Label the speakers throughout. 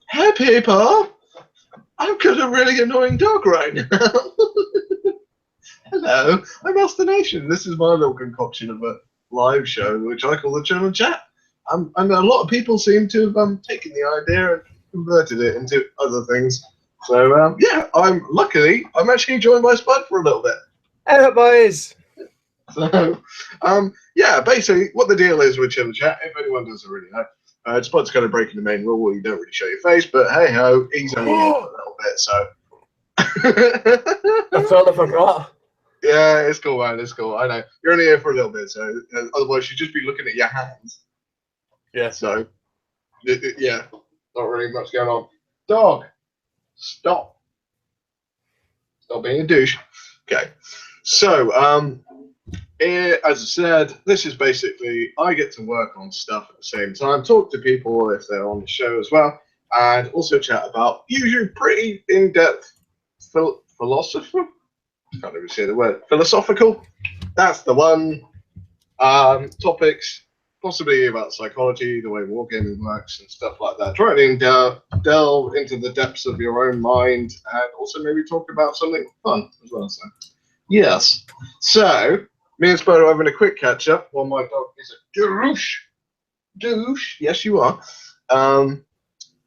Speaker 1: Hey people, I've got a really annoying dog right now. Hello, I'm Master Nation. This is my little concoction of a live show, which I call the German Chat. And a lot of people seem to have taken the idea and converted it into other things. So yeah, I'm actually joined by Spud for a little bit.
Speaker 2: Hello, boys.
Speaker 1: So yeah, basically what the deal is with German Chat, if anyone doesn't really know. Spud's kind of breaking the main rule where you don't really show your face, but hey ho, he's only in for a little bit, so.
Speaker 2: I totally forgot.
Speaker 1: Yeah, it's cool, man. It's cool. I know you're only here for a little bit, so otherwise you'd just be looking at your hands.
Speaker 2: Yeah.
Speaker 1: So, yeah, not really much going on. Dog, stop being a douche. Okay, so as I said, this is basically I get to work on stuff at the same time, talk to people if they're on the show as well, and also chat about usually pretty in-depth philosophy. I can't even say the word. Philosophical. That's the one. Topics, possibly about psychology, the way wargaming works, and stuff like that. Trying to delve into the depths of your own mind, and also maybe talk about something fun as well. So, yes. So, me and Spud are having a quick catch up while my dog is a douche. Yes, you are.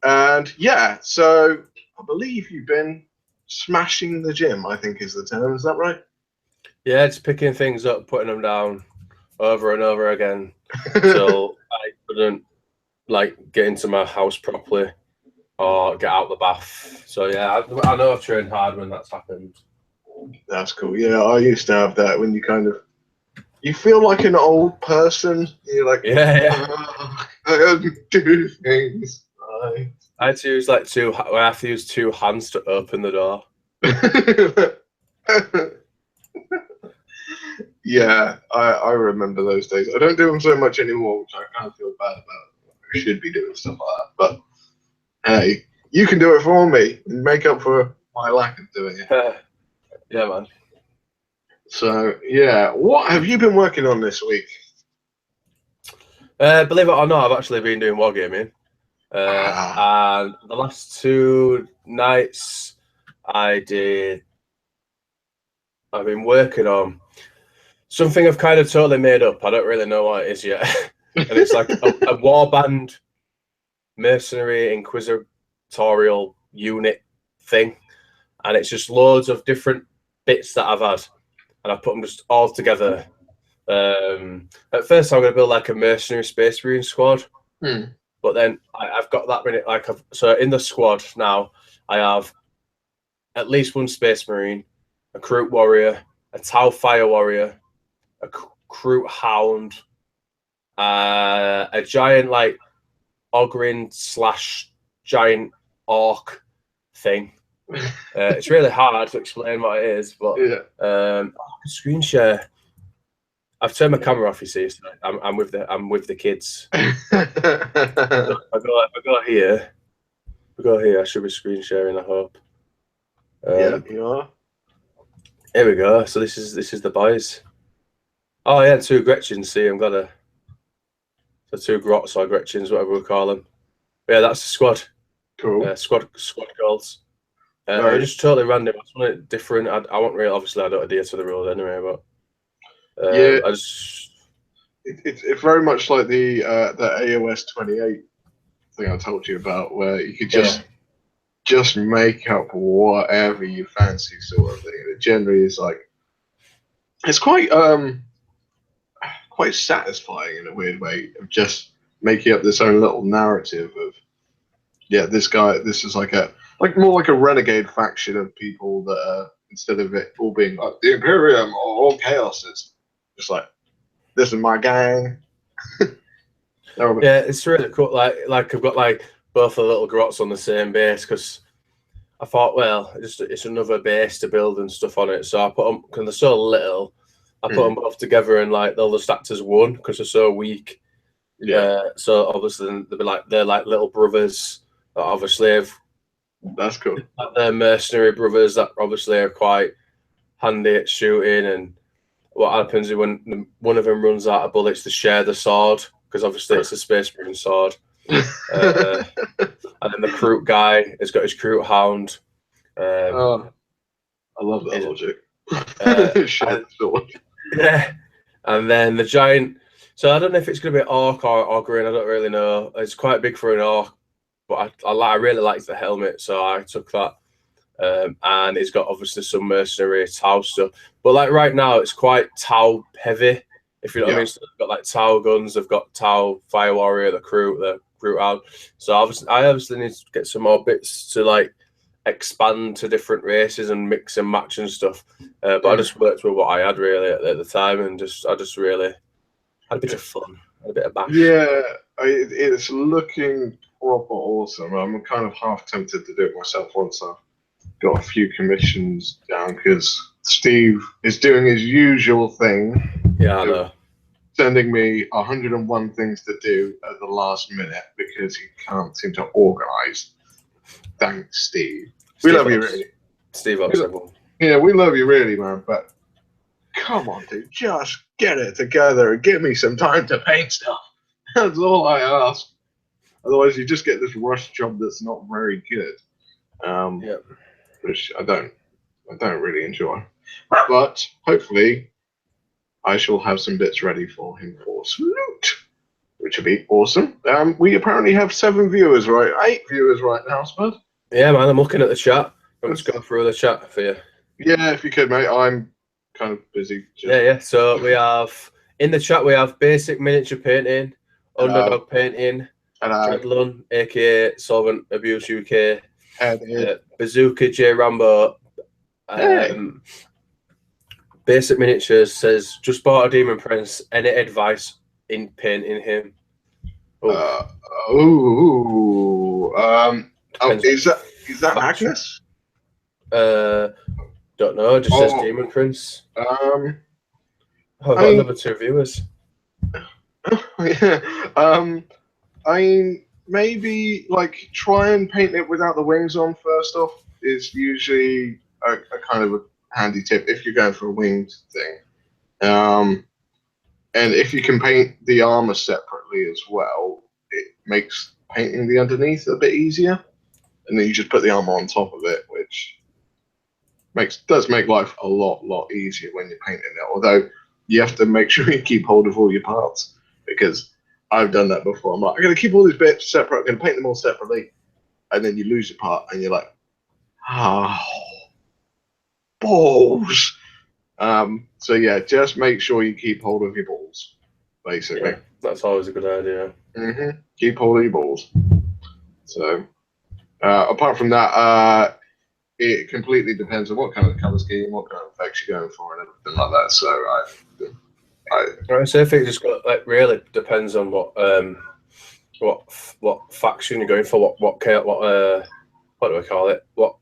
Speaker 1: And yeah, so I believe you've been smashing the gym, I think is the term. Is that right?
Speaker 2: Yeah, just picking things up, putting them down over and over again until I couldn't get into my house properly or get out the bath. So yeah, I know I've trained hard when that's happened.
Speaker 1: That's cool. Yeah, I used to have that when you feel like an old person. You're like,
Speaker 2: yeah.
Speaker 1: I have to do things. Right.
Speaker 2: I had to use I have to use two hands to open the door.
Speaker 1: Yeah, I remember those days. I don't do them so much anymore, which I kind of feel bad about. I should be doing stuff like that. But hey, you can do it for me and make up for my lack of doing it.
Speaker 2: Yeah, man.
Speaker 1: So yeah, what have you been working on this week?
Speaker 2: Believe it or not, I've actually been doing wargaming. And the last 2 nights I've been working on something I've kind of totally made up. I don't really know what it is yet. And it's like a warband mercenary inquisitorial unit thing. And it's just loads of different bits that I've had. And I put them just all together. At first I'm going to build like a mercenary space marine squad. But then I've got that many, so in the squad now, I have at least 1 space marine, a Kroot warrior, a Tau fire warrior, a Kroot hound, a giant Ogrin / giant orc thing. It's really hard to explain what it is, but I can screen share. I've turned my camera off. You see, so I'm with the kids. So if I go here. I should be screen sharing. I hope.
Speaker 1: Yeah, you are.
Speaker 2: Here we go. So this is the boys. Oh yeah, 2 Gretchens. See, I've got so 2 Grots or Gretchens, whatever we call them. But yeah, that's the squad.
Speaker 1: Cool.
Speaker 2: Squad goals. Just totally random. I just want it different. I want really. Obviously, I don't adhere to the rules anyway, but.
Speaker 1: Yeah,
Speaker 2: I just
Speaker 1: it's very much like the AOS 28 thing I told you about, where you could just make up whatever you fancy, sort of thing. It generally is it's quite satisfying in a weird way of just making up this own little narrative of this is more like a renegade faction of people that are, instead of it all being like the Imperium or all chaos, it's just like, this is my gang.
Speaker 2: Yeah, it's really cool. Like I've got both the little grots on the same base because I thought, well, it's another base to build and stuff on it. So I put them because they're so little. I put them both together and they'll just act as one because they're so weak.
Speaker 1: Yeah.
Speaker 2: So obviously they're like little brothers that obviously have.
Speaker 1: That's cool.
Speaker 2: They're mercenary brothers that obviously are quite handy at shooting. And what happens is when one of them runs out of bullets, to share the sword because obviously it's a space marine sword. And And then the Kroot guy has got his Kroot hound.
Speaker 1: Oh, I love that logic.
Speaker 2: And, yeah, and then the giant. So I don't know if it's going to be orc or ogre, I don't really know. It's quite big for an orc, but I really liked the helmet, so I took that. And it's got obviously some mercenary Tau stuff, but like right now it's quite Tau heavy, if you know what I mean. So they've got like Tau guns, they've got Tau Fire Warrior, the Kroot out. So I obviously need to get some more bits to like expand to different races and mix and match and stuff. But I just worked with what I had really at the time, and I just really had a bit of fun, had a bit of bash.
Speaker 1: Yeah, it's looking proper awesome. I'm kind of half tempted to do it myself once I've got a few commissions down, because Steve is doing his usual thing.
Speaker 2: Yeah, I know.
Speaker 1: Sending me 101 things to do at the last minute because he can't seem to organize. Thanks, Steve. We love you, really.
Speaker 2: Steve loves everyone.
Speaker 1: Yeah, we love you, really, man. But come on, dude, just get it together and give me some time to paint stuff. That's all I ask. Otherwise, you just get this rush job that's not very good. Which I don't really enjoy. But hopefully, I shall have some bits ready for him for salute, which would be awesome. We apparently have 7 viewers, right? 8 viewers right now, Spud.
Speaker 2: Yeah, man, I'm looking at the chat. Let's go through the chat for you.
Speaker 1: Yeah, if you could, mate. I'm kind of busy.
Speaker 2: Yeah. So we have in the chat, we have Basic Miniature Painting, Underdog Painting, Dreadlun, aka Solvent Abuse UK, Bazooka J Rambo. Basic Miniatures says, just bought a Demon Prince. Any advice in painting him?
Speaker 1: Is that Magnus?
Speaker 2: Don't know. It just says Demon Prince. I've got another 2 viewers.
Speaker 1: Yeah. I mean, maybe like try and paint it without the wings on first off is usually a kind of a handy tip if you're going for a winged thing. And if you can paint the armor separately as well, it makes painting the underneath a bit easier. And then you just put the armor on top of it, which does make life a lot easier when you're painting it. Although you have to make sure you keep hold of all your parts, because I've done that before. I'm like, I'm going to keep all these bits separate, I'm going to paint them all separately, and then you lose your part, and you're like, balls. So yeah, just make sure you keep hold of your balls, basically.
Speaker 2: Yeah, that's always a good idea.
Speaker 1: Keep hold of your balls. So, apart from that, it completely depends on what kind of color scheme, what kind of effects you're going for, and everything like that. So,
Speaker 2: so I think it's got, like, really depends on what faction you're going for, what do I call it? What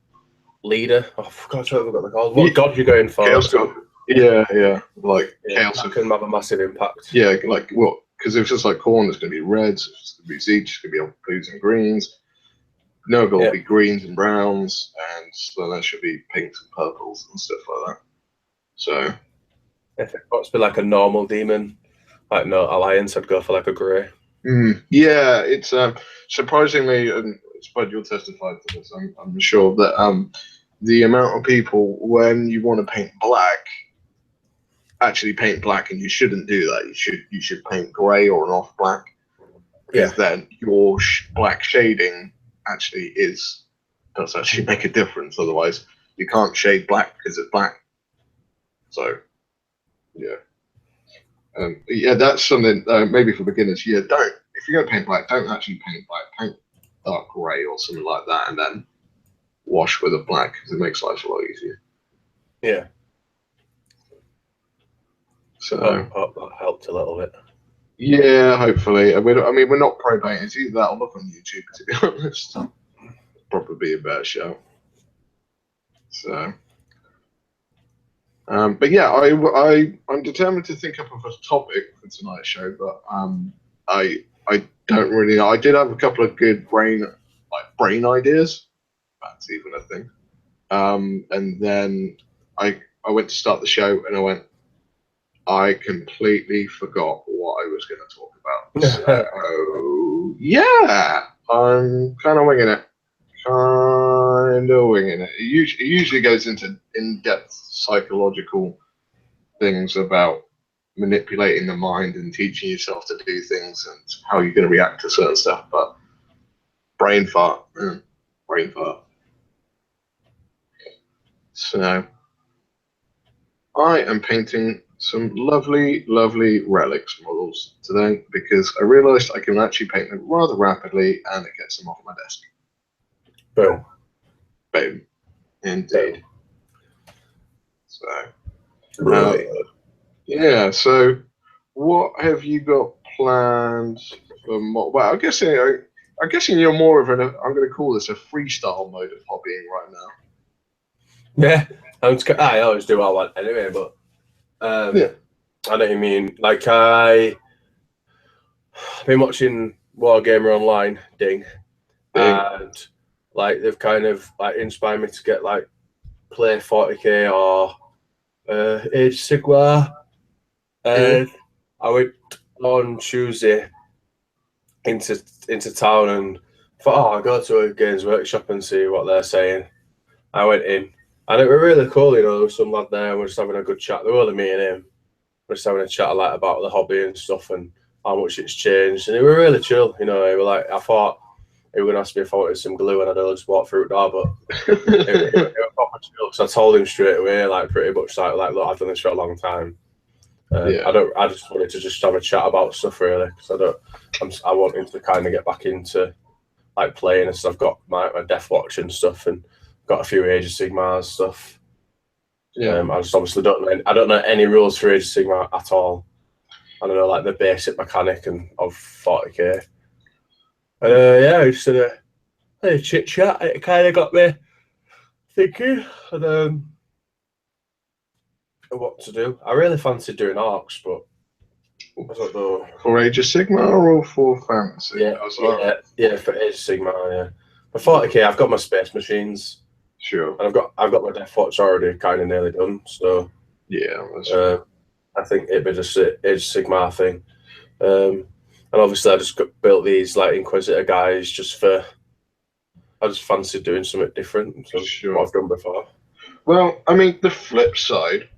Speaker 2: leader? Oh, I forgot what they're called. What god you're going for?
Speaker 1: Chaos god. Yeah. Like chaos
Speaker 2: can have a massive impact.
Speaker 1: Yeah, like what? Because if it's just like corn, it's going to be reds. If it's going to be Zeech, it's going to be all blues and greens. Nurgle will be greens and browns, and so there should be pinks and purples and stuff like that. So,
Speaker 2: if it wants to be like a normal demon, like no alliance, I'd go for like a grey.
Speaker 1: Yeah, it's surprisingly, and Spud, you'll testify to this. I'm sure that the amount of people, when you want to paint black, actually paint black, and you shouldn't do that. You should paint grey or an off black, because then your black shading actually does actually make a difference. Otherwise, you can't shade black because it's black. So, yeah, that's something maybe for beginners. Yeah, if you're gonna paint black, don't actually paint black. Paint dark grey or something like that, and then wash with a black, because it makes life a lot easier.
Speaker 2: Yeah.
Speaker 1: So
Speaker 2: that helped a little bit.
Speaker 1: Yeah, hopefully. We're not pro painters. Either that or look on YouTube, to be honest. Probably be a better show. So, but yeah, I'm determined to think up of a topic for tonight's show, but I don't really know. I did have a couple of good brain ideas. That's even a thing. And then I went to start the show, and I completely forgot what I was going to talk about. So, yeah, I'm kind of winging it. It usually goes into in-depth psychological things about manipulating the mind and teaching yourself to do things and how you're going to react to certain stuff. But brain fart, brain fart. So I am painting some lovely, lovely relics models today because I realised I can actually paint them rather rapidly and it gets them off my desk.
Speaker 2: Boom.
Speaker 1: Boom. Indeed. So,
Speaker 2: Really?
Speaker 1: yeah. So, what have you got planned for? Well, I'm guessing you're more of an. I'm going to call this a freestyle mode of hobbying right now.
Speaker 2: Yeah. I always do what I want anyway, but
Speaker 1: Yeah.
Speaker 2: I know what you mean. Like I've been watching Wargamer Online, ding, and like they've kind of like inspired me to get like play 40k or Age of Sigmar. And I went on Tuesday into town and thought, oh, I'll go to a Games Workshop and see what they're saying. I went in and it was really cool, you know, there was some lad there and we're just having a good chat. There were only me and him. We're just having a chat like about the hobby and stuff and how much it's changed. And it was really chill, you know. It was like I thought he was gonna ask me if I wanted some glue and I'd just walk through the door, but it was proper chill. So I told him straight away, like pretty much like look, I've done this for a long time. I just wanted to just have a chat about stuff really because I want him to kind of get back into like playing and stuff. I've got my Death Watch and stuff and got a few Age of Sigmar stuff.
Speaker 1: Yeah.
Speaker 2: I just obviously I don't know any rules for Age of Sigmar at all. I don't know like the basic mechanic and of 40k. And yeah, just had a chit chat. It kind of got me thinking and what to do. I really fancied doing Orcs, but I don't know.
Speaker 1: For Age of Sigmar or for fantasy?
Speaker 2: Yeah, for Age of Sigmar, yeah. For 40k, I've got my Space Marines.
Speaker 1: Sure.
Speaker 2: And I've got my Death Watch already kind of nearly done. So
Speaker 1: yeah,
Speaker 2: I think it'd be just an Age of Sigmar thing. And obviously I just built these like Inquisitor guys just for. I just fancied doing something different from what I've done before.
Speaker 1: Well, I mean, the flip side,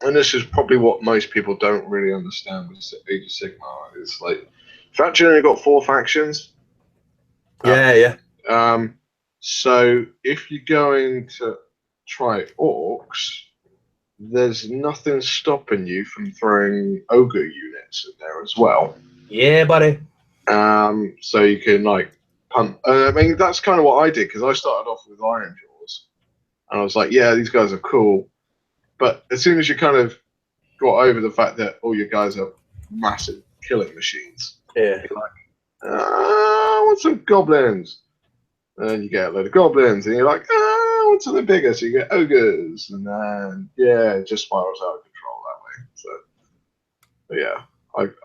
Speaker 1: and this is probably what most people don't really understand with Age of Sigmar, is like, faction only got 4 factions.
Speaker 2: Yeah.
Speaker 1: So if you're going to try Orcs, there's nothing stopping you from throwing Ogre units in there as well.
Speaker 2: Yeah, buddy.
Speaker 1: So you can like punt. I mean, that's kind of what I did because I started off with Iron Jaws, and I was like, yeah, these guys are cool. But as soon as you kind of got over the fact that all your guys are massive killing machines,
Speaker 2: yeah,
Speaker 1: you're like, I want some goblins. And then you get a load of goblins, and you're like, I want something bigger. So you get ogres, and then it just spirals out of control that way. So, but yeah,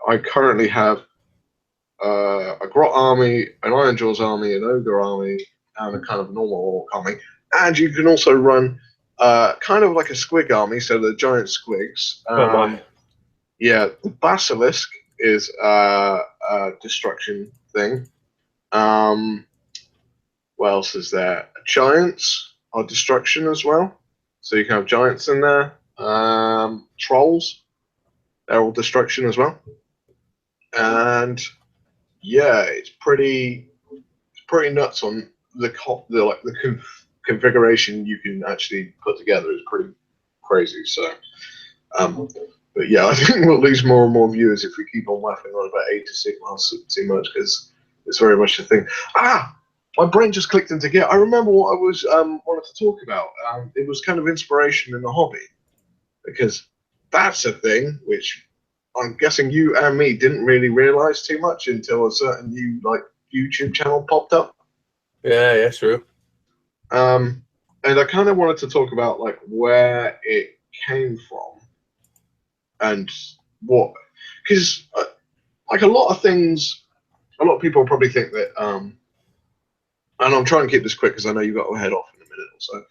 Speaker 1: I currently have a Grot army, an Iron Jaws army, an Ogre army, and a kind of normal Orc army. And you can also run kind of like a squig army, so the giant squigs. Yeah, the Basilisk is a destruction thing. What else is there? Giants are destruction as well. So you can have giants in there. Trolls, they're all destruction as well. And yeah, it's pretty nuts on the configuration you can actually put together is pretty crazy. So, but yeah, I think we'll lose more and more viewers if we keep on laughing on about Age of Sigmar too much because it's very much a thing. My brain just clicked into gear. I remember what I was wanted to talk about. It was kind of inspiration in the hobby because that's a thing which I'm guessing you and me didn't really realize too much until a certain new like YouTube channel popped up.
Speaker 2: Yeah, true.
Speaker 1: And I kind of wanted to talk about like where it came from and what, because like a lot of things, a lot of people probably think that, and I'm trying to keep this quick because I know you've got to head off in a minute or so,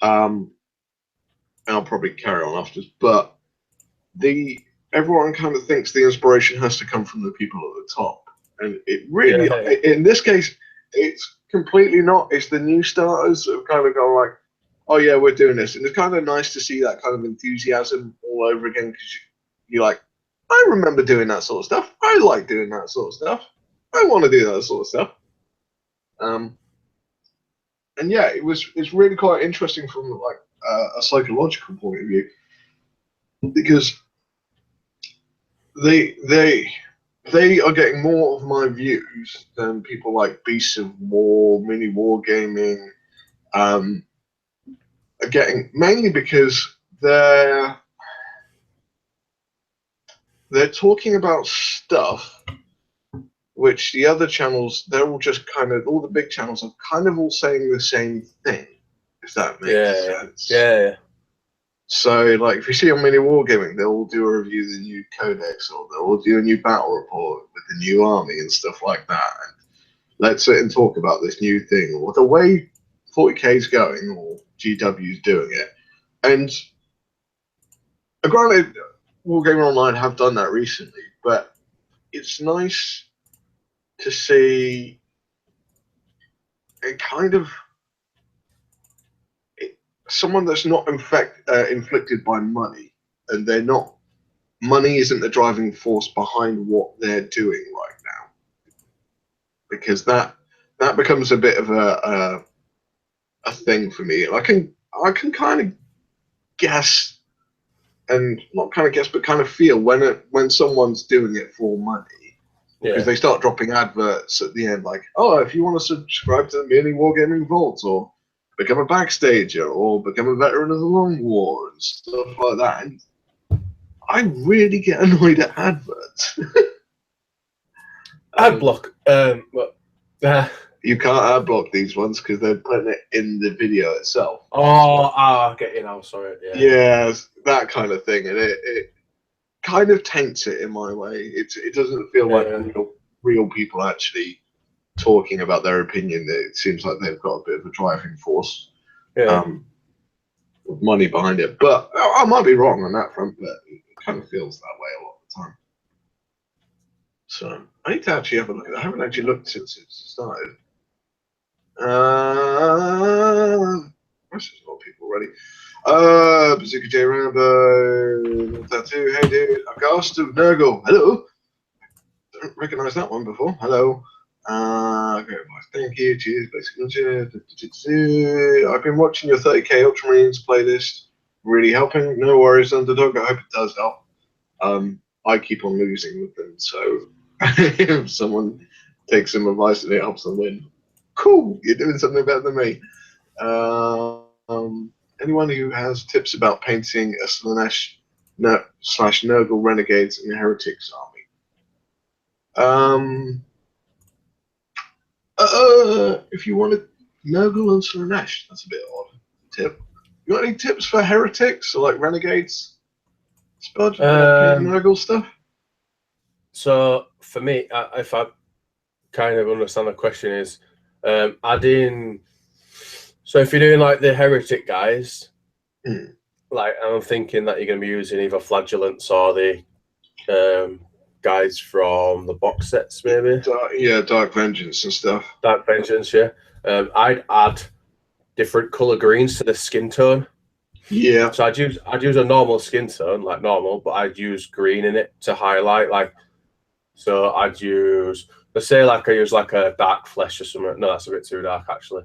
Speaker 1: and I'll probably carry on after, but everyone kind of thinks the inspiration has to come from the people at the top, and it really, in this case, it's completely not. It's the new starters that have kind of gone like, oh yeah, we're doing this, and it's kind of nice to see that kind of enthusiasm all over again because you're like, I remember doing that sort of stuff. I like doing that sort of stuff. I want to do that sort of stuff. And yeah, it's really quite interesting from like a psychological point of view because they are getting more of my views than people like Beasts of War, Mini Wargaming, are getting mainly because they're talking about stuff which the other channels, they're all just kind of, all the big channels are kind of all saying the same thing, if that makes sense.
Speaker 2: Yeah.
Speaker 1: So, like, if you see on Mini Wargaming, they'll all do a review of the new codex, or they'll all do a new battle report with the new army and stuff like that. And let's sit and talk about this new thing, or the way 40k is going, or GW's doing it. And granted, Wargaming Online have done that recently, but it's nice to see it kind of someone that's not inflicted by money, and they're not. Money isn't the driving force behind what they're doing right now, because that becomes a bit of a thing for me. I can kind of guess, and not kind of guess, but kind of feel when someone's doing it for money. Because they start dropping adverts at the end, like, oh, if you want to subscribe to the Mini Wargaming Vault, or become a backstager, or become a veteran of the Long War, and stuff like that. And I really get annoyed at adverts.
Speaker 2: Ad block.
Speaker 1: You can't ad block these ones because they're putting it in the video itself.
Speaker 2: I get you now. Sorry.
Speaker 1: Yeah, that kind of thing, and it kind of taints it in my way. It doesn't feel like real people actually talking about their opinion. It seems like they've got a bit of a driving force, with money behind it. But I might be wrong on that front, but it kind of feels that way a lot of the time. So I need to actually have a look at that. I haven't actually looked since it started. There's a lot of people already. Bazooka J Rambo, Tattoo, hey dude, Aghast of Nurgle, hello. Don't recognise that one before. Hello. Okay, thank you. Cheers, basically. I've been watching your 30k Ultramarines playlist. Really helping. No worries, Underdog. I hope it does help. I keep on losing with them, so if someone takes some advice and it helps them win, cool. You're doing something better than me. Anyone who has tips about painting a Slanesh / Nurgle Renegades and Heretics army? If you wanted Nurgle and Slanesh, that's a bit odd. Tip. You got any tips for Heretics or like Renegades? Spud, Nurgle stuff?
Speaker 2: So for me, if I kind of understand the question, is adding. So if you're doing like the Heretic guys, like I'm thinking that you're going to be using either Flagellants or the guys from the box sets, maybe.
Speaker 1: Dark Vengeance and stuff.
Speaker 2: Dark Vengeance, yeah. I'd add different color greens to the skin tone.
Speaker 1: Yeah.
Speaker 2: So I'd use a normal skin tone, like normal, but I'd use green in it to highlight, like. So I'd use, let's say, like I use like a dark flesh or something. No, that's a bit too dark actually.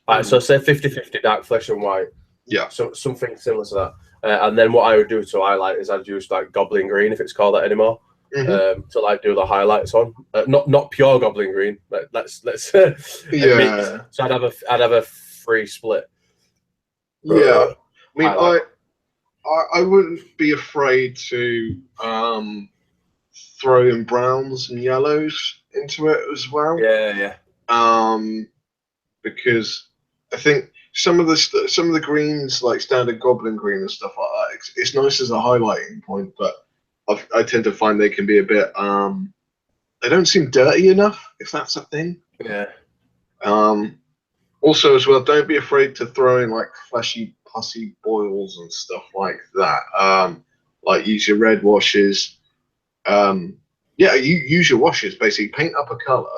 Speaker 2: Right, so say 50-50 dark flesh and white.
Speaker 1: Yeah.
Speaker 2: So something similar to that. And then what I would do to highlight is I'd use like Goblin Green, if it's called that anymore, to like do the highlights on. Not pure Goblin Green. Let's
Speaker 1: yeah.
Speaker 2: So I'd have a free split.
Speaker 1: Yeah. I mean, I wouldn't be afraid to throw in browns and yellows into it as well.
Speaker 2: Yeah.
Speaker 1: Because I think some of the greens, like standard Goblin Green and stuff like that, it's nice as a highlighting point, but I tend to find they can be a bit they don't seem dirty enough, if that's a thing.
Speaker 2: Yeah.
Speaker 1: Also as well, don't be afraid to throw in like fleshy pussy boils and stuff like that. Like use your red washes. You use your washes, basically paint up a color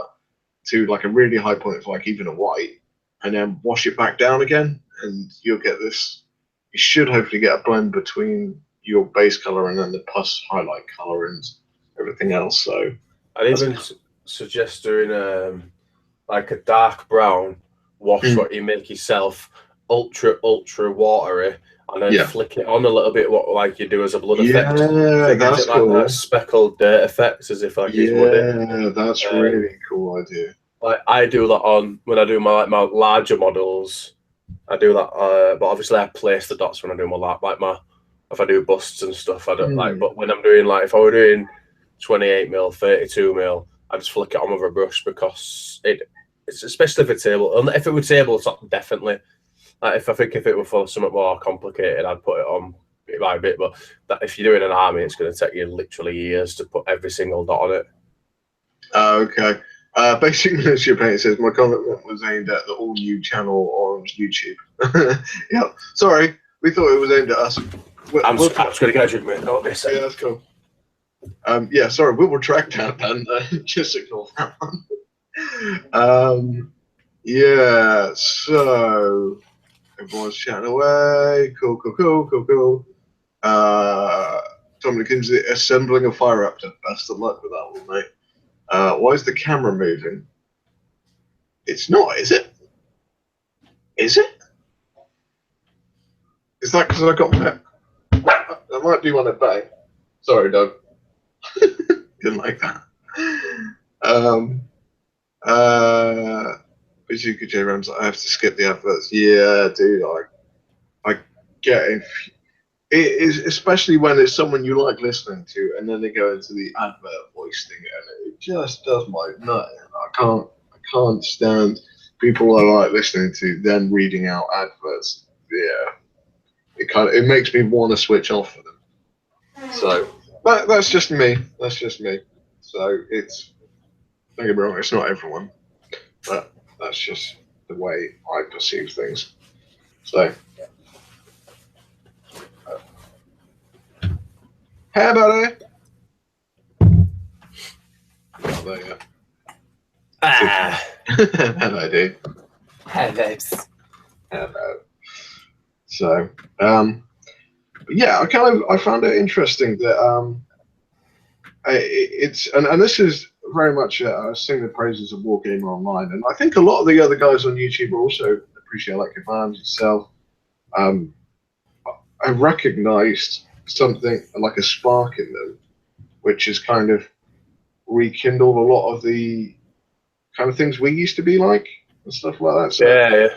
Speaker 1: to like a really high point of like even a white, and then wash it back down again, and you'll get this. You should hopefully get a blend between your base color and then the plus highlight color and everything else. So
Speaker 2: I'd even suggest doing like a dark brown wash, what you make yourself, ultra watery, and then flick it on a little bit, what like you do as a blood effect.
Speaker 1: Yeah, that's
Speaker 2: like
Speaker 1: cool.
Speaker 2: That speckled dirt effects, as if like it's muddy.
Speaker 1: Yeah, that's really cool idea.
Speaker 2: Like I do that on when I do my larger models. I do that, but obviously I place the dots when I do my if I do busts and stuff. I don't like, but when I'm doing like if I were doing 28mm, 32mm, I just flick it on with a brush because it's especially if it's able. If it were tabletop, definitely. Like if it were for something more complicated, I'd put it on bit by bit. But if you're doing an army, it's going to take you literally years to put every single dot on it.
Speaker 1: Okay. Basic Militia Paint says my comment was aimed at the all new channel on YouTube. Yeah, sorry, we thought it was aimed at us.
Speaker 2: I'm just going to get you, mate.
Speaker 1: Yeah, that's cool. Yeah, sorry, we'll retract that and just ignore that one. Yeah, so everyone's chatting away. Cool. Dominic is assembling a fire raptor. Best of luck with that one, mate. Why is the camera moving? It's not, is it? Is it? Is that because I got my... I might do one at bay. Sorry, Doug. Didn't like that. Bazooka J Rams, I have to skip the adverts. Yeah, dude, I get it. It is, especially when it's someone you like listening to, and then they go into the advert voice thing, and it just does my nut. I can't stand people I like listening to then reading out adverts. Yeah, it makes me want to switch off for them. So that's just me. That's just me. So it's, don't get me wrong, it's not everyone, but that's just the way I perceive things. So. Hey, buddy. Oh, there you go. Hello, dude. Hello. So, yeah, I found it interesting that it's and this is very much sing the praises of Wargamer Online, and I think a lot of the other guys on YouTube also appreciate, like Ivan, yourself. I recognized something like a spark in them, which has kind of rekindled a lot of the kind of things we used to be like and stuff like that. So
Speaker 2: yeah.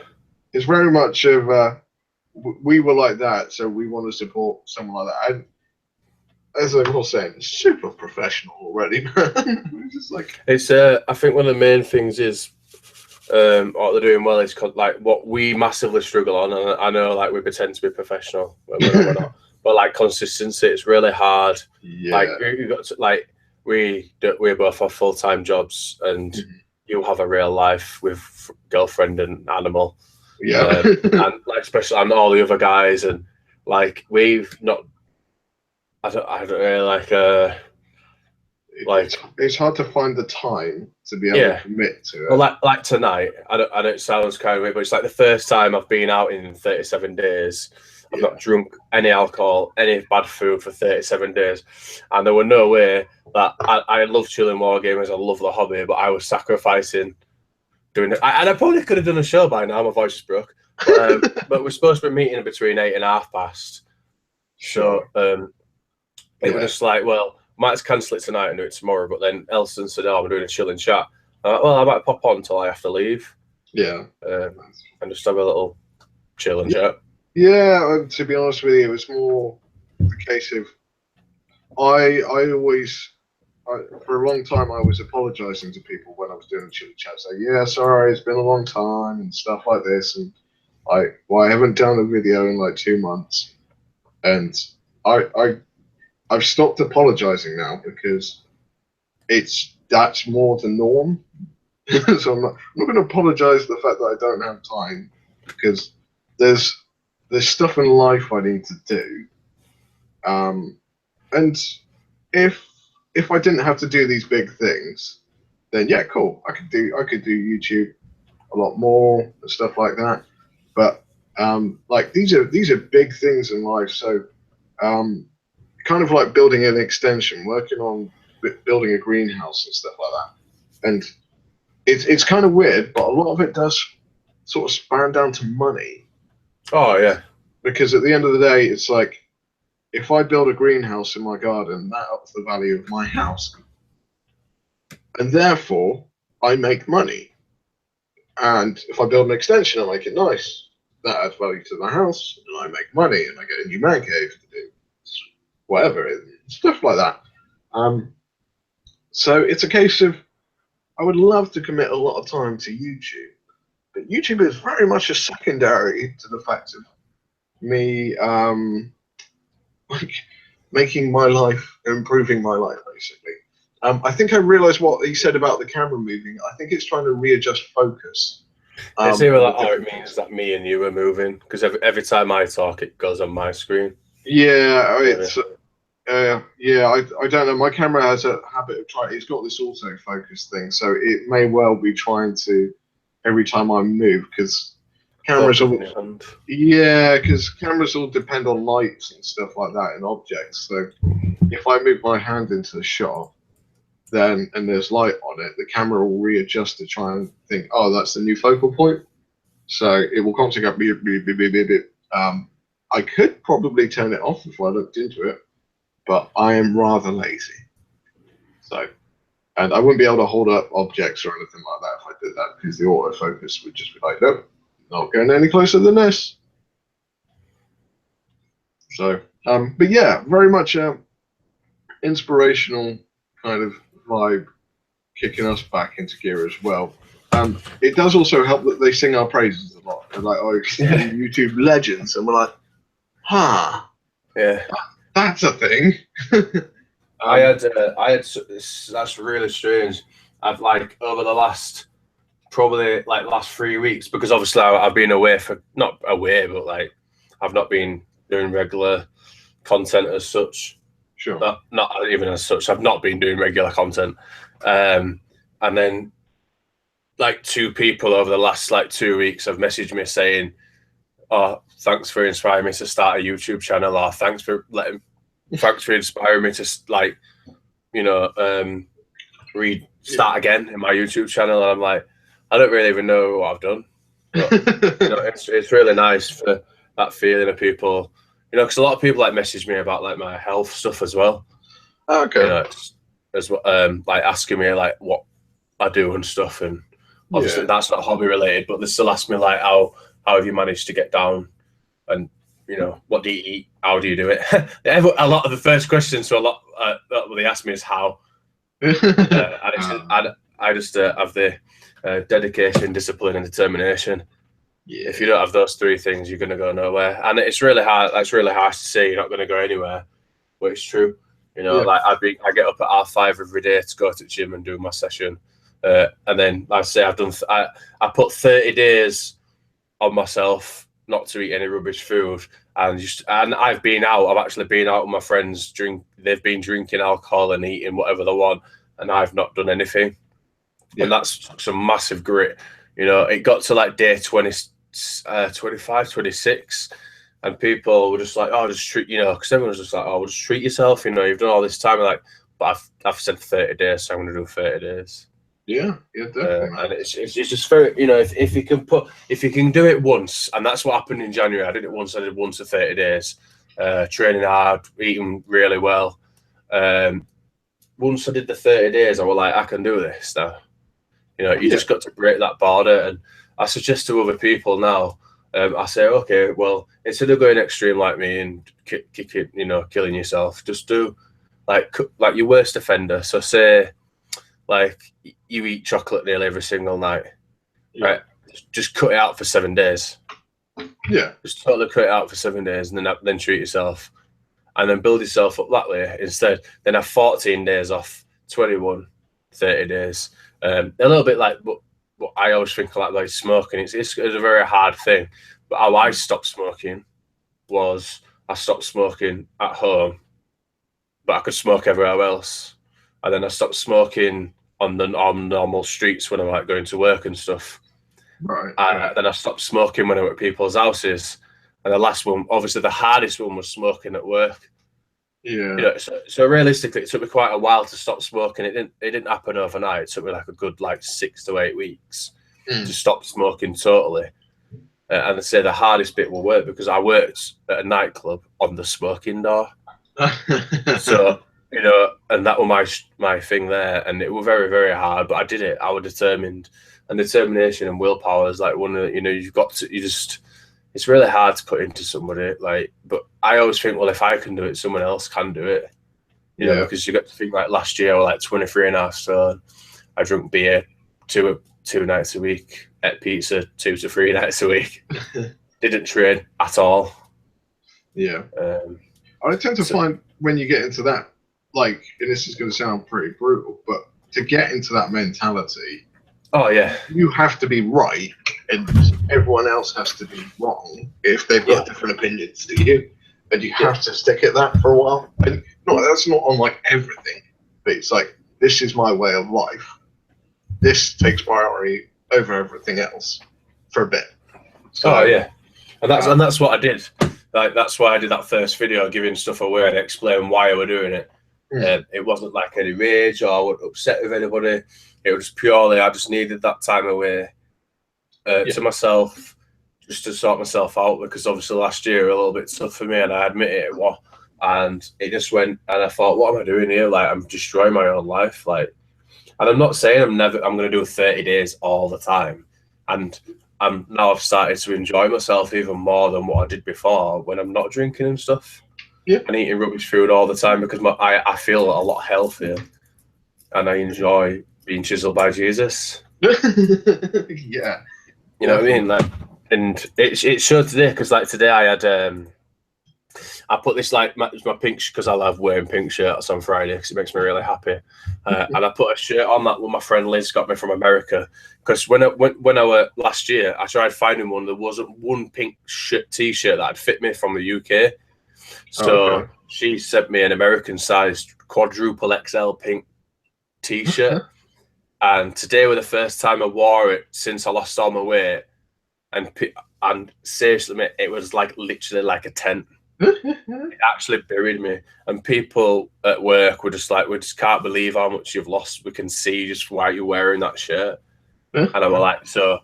Speaker 1: It's very much of we were like that, so we want to support someone like that. And as I was saying, it's super professional already, man. It's just like
Speaker 2: it's. I think one of the main things is what they're doing well is like what we massively struggle on, and I know like we pretend to be professional, but we're not. But like consistency, it's really hard.
Speaker 1: Yeah.
Speaker 2: Like you got to, like we both have full-time jobs, and you have a real life with girlfriend and animal.
Speaker 1: Yeah.
Speaker 2: And like especially and all the other guys, and like we've not. I don't really like.
Speaker 1: It's hard to find the time to be able to commit to it.
Speaker 2: Well, like tonight, I know it sounds kind of weird, but it's like the first time I've been out in 37 days. I've not drunk any alcohol, any bad food for 37 days. And there were no way that I love chilling Wargamers, I love the hobby, but I was sacrificing doing it. And I probably could have done a show by now, my voice is broke. But we're supposed to be meeting between 8 and past. So it was just like, well, might just cancel it tonight and do it tomorrow. But then Elson said, oh, I'm doing a chilling chat. Well, I might pop on until I have to leave.
Speaker 1: Yeah.
Speaker 2: And just have a little chilling chat.
Speaker 1: Yeah, to be honest with you, it was more the case of I always, for a long time, I was apologizing to people when I was doing chill chat. So, yeah, sorry, it's been a long time and stuff like this. And I haven't done a video in like 2 months. And I've stopped apologizing now because that's more the norm. So I'm not going to apologize for the fact that I don't have time, because there's stuff in life I need to do. And if I didn't have to do these big things, then yeah, cool. I could do YouTube a lot more and stuff like that. But like these are big things in life. So kind of like building an extension, working on building a greenhouse and stuff like that. And it's kind of weird, but a lot of it does sort of span down to money.
Speaker 2: Oh yeah.
Speaker 1: Because at the end of the day, it's like if I build a greenhouse in my garden, that ups the value of my house, and therefore I make money. And if I build an extension, I make it nice. That adds value to the house, and I make money, and I get a new man cave to do whatever, stuff like that. So it's a case of I would love to commit a lot of time to YouTube, but YouTube is very much a secondary to the fact of me like making my life, improving my life, basically. I think I realized what he said about the camera moving. I think it's trying to readjust focus.
Speaker 2: It's either like, oh, it means that me and you are moving, because every time I talk, it goes on my screen.
Speaker 1: Yeah, it's yeah. I don't know. My camera has a habit of trying. It's got this autofocus thing, so it may well be trying to every time I move, because cameras all because cameras all depend on lights and stuff like that and objects. So if I move my hand into the shot, then and there's light on it, the camera will readjust to try and think, oh, that's the new focal point. So it will constantly go beep, beep, beep, beep, beep, beep. I could probably turn it off if I looked into it, but I am rather lazy. So, and I wouldn't be able to hold up objects or anything like that if I did that, because the autofocus would just be like, nope, not going any closer than this. So, but yeah, very much inspirational kind of vibe, kicking us back into gear as well. It does also help that they sing our praises a lot. They're like, oh, YouTube legends, and we're like, huh,
Speaker 2: yeah,
Speaker 1: that's a thing.
Speaker 2: I had that's really strange. I've like over the last probably like last 3 weeks, because obviously I've been away for not away, but like I've not been doing regular content as such.
Speaker 1: Sure.
Speaker 2: But not even as such. I've not been doing regular content. And then like 2 people over the last like 2 weeks have messaged me saying, oh, thanks for inspiring me to start a YouTube channel, or thanks for inspiring me to like, you know, start again in my YouTube channel. And I'm like, I don't really even know what I've done. But, you know, it's really nice for that feeling of people, you know, because a lot of people like message me about like my health stuff as well.
Speaker 1: Okay.
Speaker 2: You know, as like asking me like what I do and stuff, and obviously that's not hobby related, but they still ask me like how have you managed to get down, and you know, what do you eat, how do you do it? A lot of the first questions to a lot what they ask me is how. I just have the dedication, discipline, and determination. Yeah. If you don't have those 3 things, you're going to go nowhere. And it's really hard. That's really harsh to say. You're not going to go anywhere, but it's true. You know, like I get up at 5:30 every day to go to the gym and do my session, and then like I say I put 30 days on myself not to eat any rubbish food, and I've actually been out with my friends. They've been drinking alcohol and eating whatever they want, and I've not done anything. And that's some massive grit. You know, it got to like day 25, 26, and people were just like, oh, just treat, you know, because everyone was just like, oh, well, just treat yourself. You know, you've done all this time. Like, but I've said 30 days, so I'm going to do 30 days.
Speaker 1: Yeah, definitely.
Speaker 2: And it's just very, you know, if you can do it once, and that's what happened in January. I did it once. I did once for 30 days, training hard, eating really well. Once I did the 30 days, I was like, I can do this now. You know, you just got to break that border. And I suggest to other people now, I say, okay, well, instead of going extreme like me and kicking, you know, killing yourself, just do like your worst offender. So say, like, you eat chocolate nearly every single night, right? Just cut it out for 7 days.
Speaker 1: Yeah.
Speaker 2: Just totally cut it out for 7 days, and then treat yourself, and then build yourself up that way instead. Then have 14 days off, 21, 30 days. A little bit like what I always think like smoking. It's a very hard thing. But how I stopped smoking was I stopped smoking at home, but I could smoke everywhere else. And then I stopped smoking on normal streets when I'm like going to work and stuff.
Speaker 1: Right.
Speaker 2: Then I stopped smoking when I went at people's houses. And the last one, obviously the hardest one, was smoking at work.
Speaker 1: Yeah.
Speaker 2: You know, so realistically, it took me quite a while to stop smoking. It didn't happen overnight. It took me like a good 6 to 8 weeks to stop smoking totally. And they say the hardest bit will work because I worked at a nightclub on the smoking door. So, you know, and that was my thing there. And it was very, very hard, but I did it. I was determined. And determination and willpower is like one of, you know, it's really hard to put into somebody. But I always think, well, if I can do it, someone else can do it. You know, because you got to think, like, last year I was like 23.5 stone. I drank beer two nights a week, ate pizza 2 to 3 nights a week. Didn't train at all.
Speaker 1: Yeah. I tend to find when you get into that, and this is going to sound pretty brutal, but to get into that mentality,
Speaker 2: oh yeah,
Speaker 1: you have to be right, and everyone else has to be wrong if they've got different opinions to you, and you have to stick at that for a while. And no, that's not on everything, but it's like, this is my way of life. This takes priority over everything else for a bit. So,
Speaker 2: and that's what I did. That's why I did that first video, giving stuff away and explain why I was doing it. It wasn't like any rage or I wasn't upset with anybody. It was purely I just needed that time away to myself, just to sort myself out, because obviously last year a little bit tough for me, and I admit it was. And it just went, and I thought, what am I doing here? I'm destroying my own life. And I'm not saying I'm going to do 30 days all the time. And I've started to enjoy myself even more than what I did before when I'm not drinking and stuff.
Speaker 1: Yeah.
Speaker 2: And eating rubbish food all the time because I feel a lot healthier, and I enjoy being chiseled by Jesus.
Speaker 1: Yeah.
Speaker 2: You know what I mean? And it showed today, because today I had I put this my pink, because I love wearing pink shirts on Friday because it makes me really happy. And I put a shirt on that my friend Liz got me from America, because when I were last year, I tried finding one. There wasn't one pink t-shirt that had fit me from the UK. So she sent me an American-sized quadruple XL pink t-shirt. And today was the first time I wore it since I lost all my weight. And seriously, mate, it was literally like a tent. It actually buried me. And people at work were just like, we just can't believe how much you've lost. We can see just why you're wearing that shirt. And I was like, so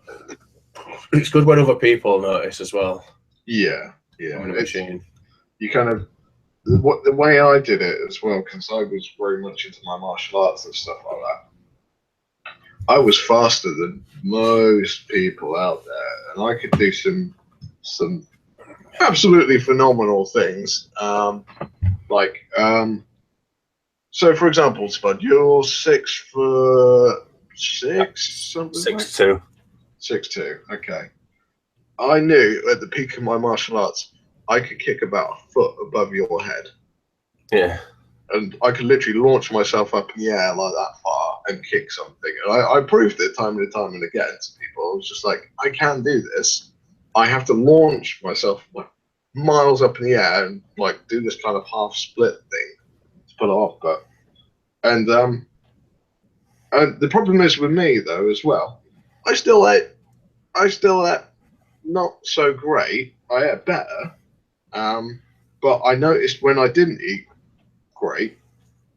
Speaker 2: it's good when other people notice as well.
Speaker 1: Yeah. You kind of, the way I did it as well, because I was very much into my martial arts and stuff like that. I was faster than most people out there, and I could do some absolutely phenomenal things. So for example, Spud, you're 6'6", something
Speaker 2: 6'2".
Speaker 1: 6'2". Okay. I knew at the peak of my martial arts, I could kick about a foot above your head.
Speaker 2: Yeah.
Speaker 1: And I could literally launch myself up in the air like that far and kick something. And I proved it time and time and again to people. I was just like, I can do this. I have to launch myself miles up in the air and do this kind of half split thing to pull it off. And the problem is with me though as well. I still ate not so great. I ate better. But I noticed when I didn't eat great,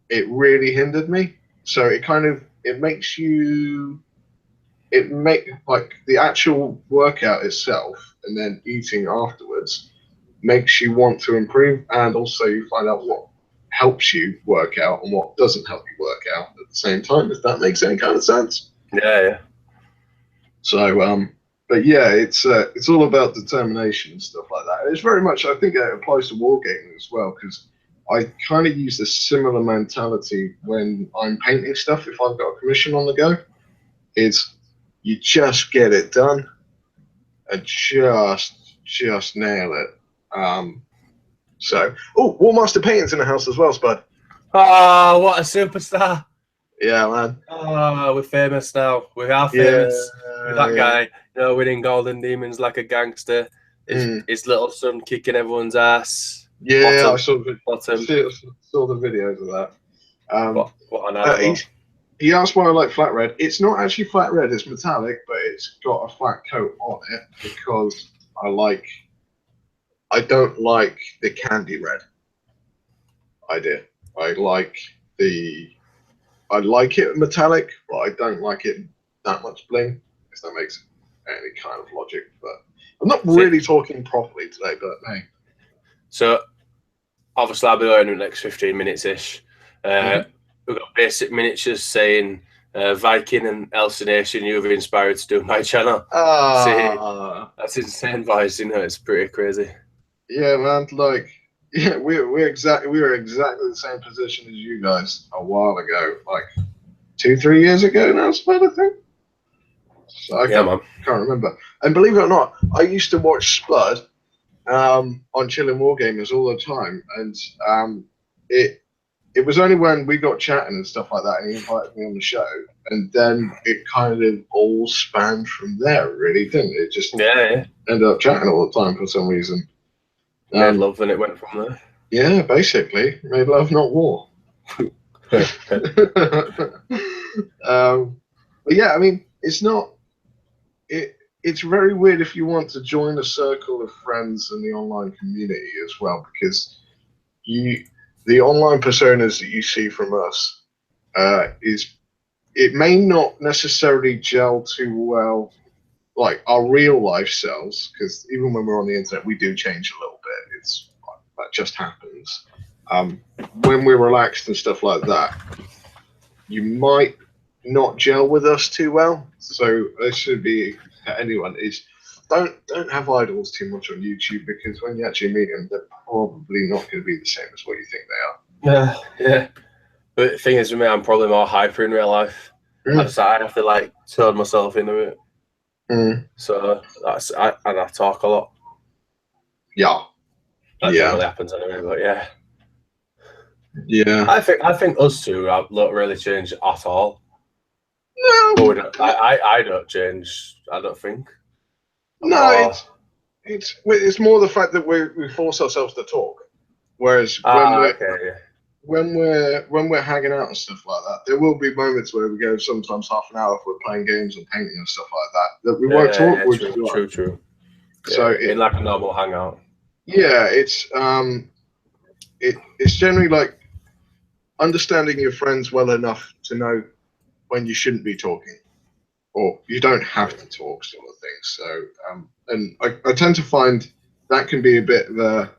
Speaker 1: it really hindered me. So it makes the actual workout itself and then eating afterwards makes you want to improve, and also you find out what helps you work out and what doesn't help you work out at the same time, if that makes any kind of sense.
Speaker 2: Yeah.
Speaker 1: So but yeah, it's all about determination and stuff like that. It's very much, I think it applies to wargaming as well, because I kind of use this similar mentality when I'm painting stuff. If I've got a commission on the go, it's you just get it done and just nail it. War Master Painting's in the house as well, Spud.
Speaker 2: Oh, what a superstar!
Speaker 1: Yeah, man.
Speaker 2: Oh, we're famous now. We are famous with that guy. Winning Golden Demons like a gangster. His little son kicking everyone's ass.
Speaker 1: Yeah, I saw the videos of that.
Speaker 2: What an animal.
Speaker 1: he asked why I like flat red. It's not actually flat red, it's metallic, but it's got a flat coat on it because I don't like the candy red idea. I like it metallic, but I don't like it that much bling, if that makes any kind of logic. But I'm not really talking properly today, but hey.
Speaker 2: So obviously I'll be learning the next 15 minutes-ish. We've got basic miniatures saying Viking and Elsie Nation, you've inspired to do my channel. That's insane, boys. You know, it's pretty crazy.
Speaker 1: Yeah, man. Like, yeah, we were exactly the same position as you guys a while ago, like 2-3 years ago now, I think. So I can't remember. And believe it or not, I used to watch Spud on Chilling Wargamers all the time, and it was only when we got chatting and stuff like that, and he invited me on the show, and then it kind of all spanned from there, really, didn't it? It just ended up chatting all the time for some reason.
Speaker 2: Made love and it went from there.
Speaker 1: Yeah, basically. Made love, not war. But yeah, I mean, it's not... It's very weird if you want to join a circle of friends in the online community as well, because the online personas that you see from us it may not necessarily gel too well like our real life selves, because even when we're on the internet we do change a little bit. It's that just happens. When we're relaxed and stuff like that, you might not gel with us too well. So this should be anyone is don't have idols too much on YouTube, because when you actually meet them, they're probably not going to be the same as what you think they are.
Speaker 2: Yeah. But the thing is, with me, I'm probably more hyper in real life. I have to like turn myself into it. So I talk a lot.
Speaker 1: Yeah.
Speaker 2: That generally happens anyway. But yeah.
Speaker 1: Yeah.
Speaker 2: I think us two don't really change at all.
Speaker 1: No.
Speaker 2: But I don't change. I don't think.
Speaker 1: No, it's more the fact that we force ourselves to talk, whereas when we're hanging out and stuff like that, there will be moments where we go sometimes half an hour if we're playing games and painting and stuff like that we won't talk.
Speaker 2: True.
Speaker 1: So
Speaker 2: in like a normal hangout.
Speaker 1: Yeah, it's generally like understanding your friends well enough to know when you shouldn't be talking, or you don't have to talk, sort of thing. So, and I tend to find that can be a bit of a,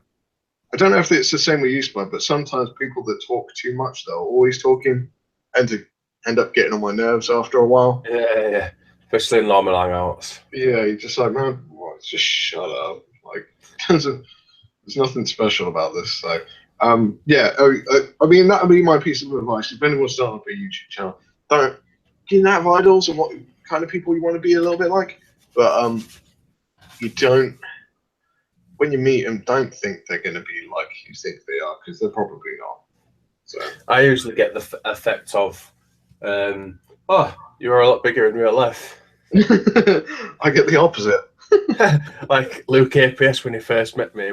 Speaker 1: I don't know if it's the same with you, Spud, but sometimes people that talk too much, they're always talking, and to end up getting on my nerves after a while.
Speaker 2: Yeah. Especially in normal hangouts.
Speaker 1: Yeah, you're just like, man, just shut up. Like, there's nothing special about this. So, yeah, I mean, that would be my piece of advice. If anyone's starting up a YouTube channel, you can have idols and what kind of people you want to be a little bit like, but you don't, when you meet them, don't think they're going to be like you think they are, because they're probably not. So
Speaker 2: I usually get the effect of, oh, you're a lot bigger in real life.
Speaker 1: I get the opposite.
Speaker 2: Like Luke APS, when he first met me,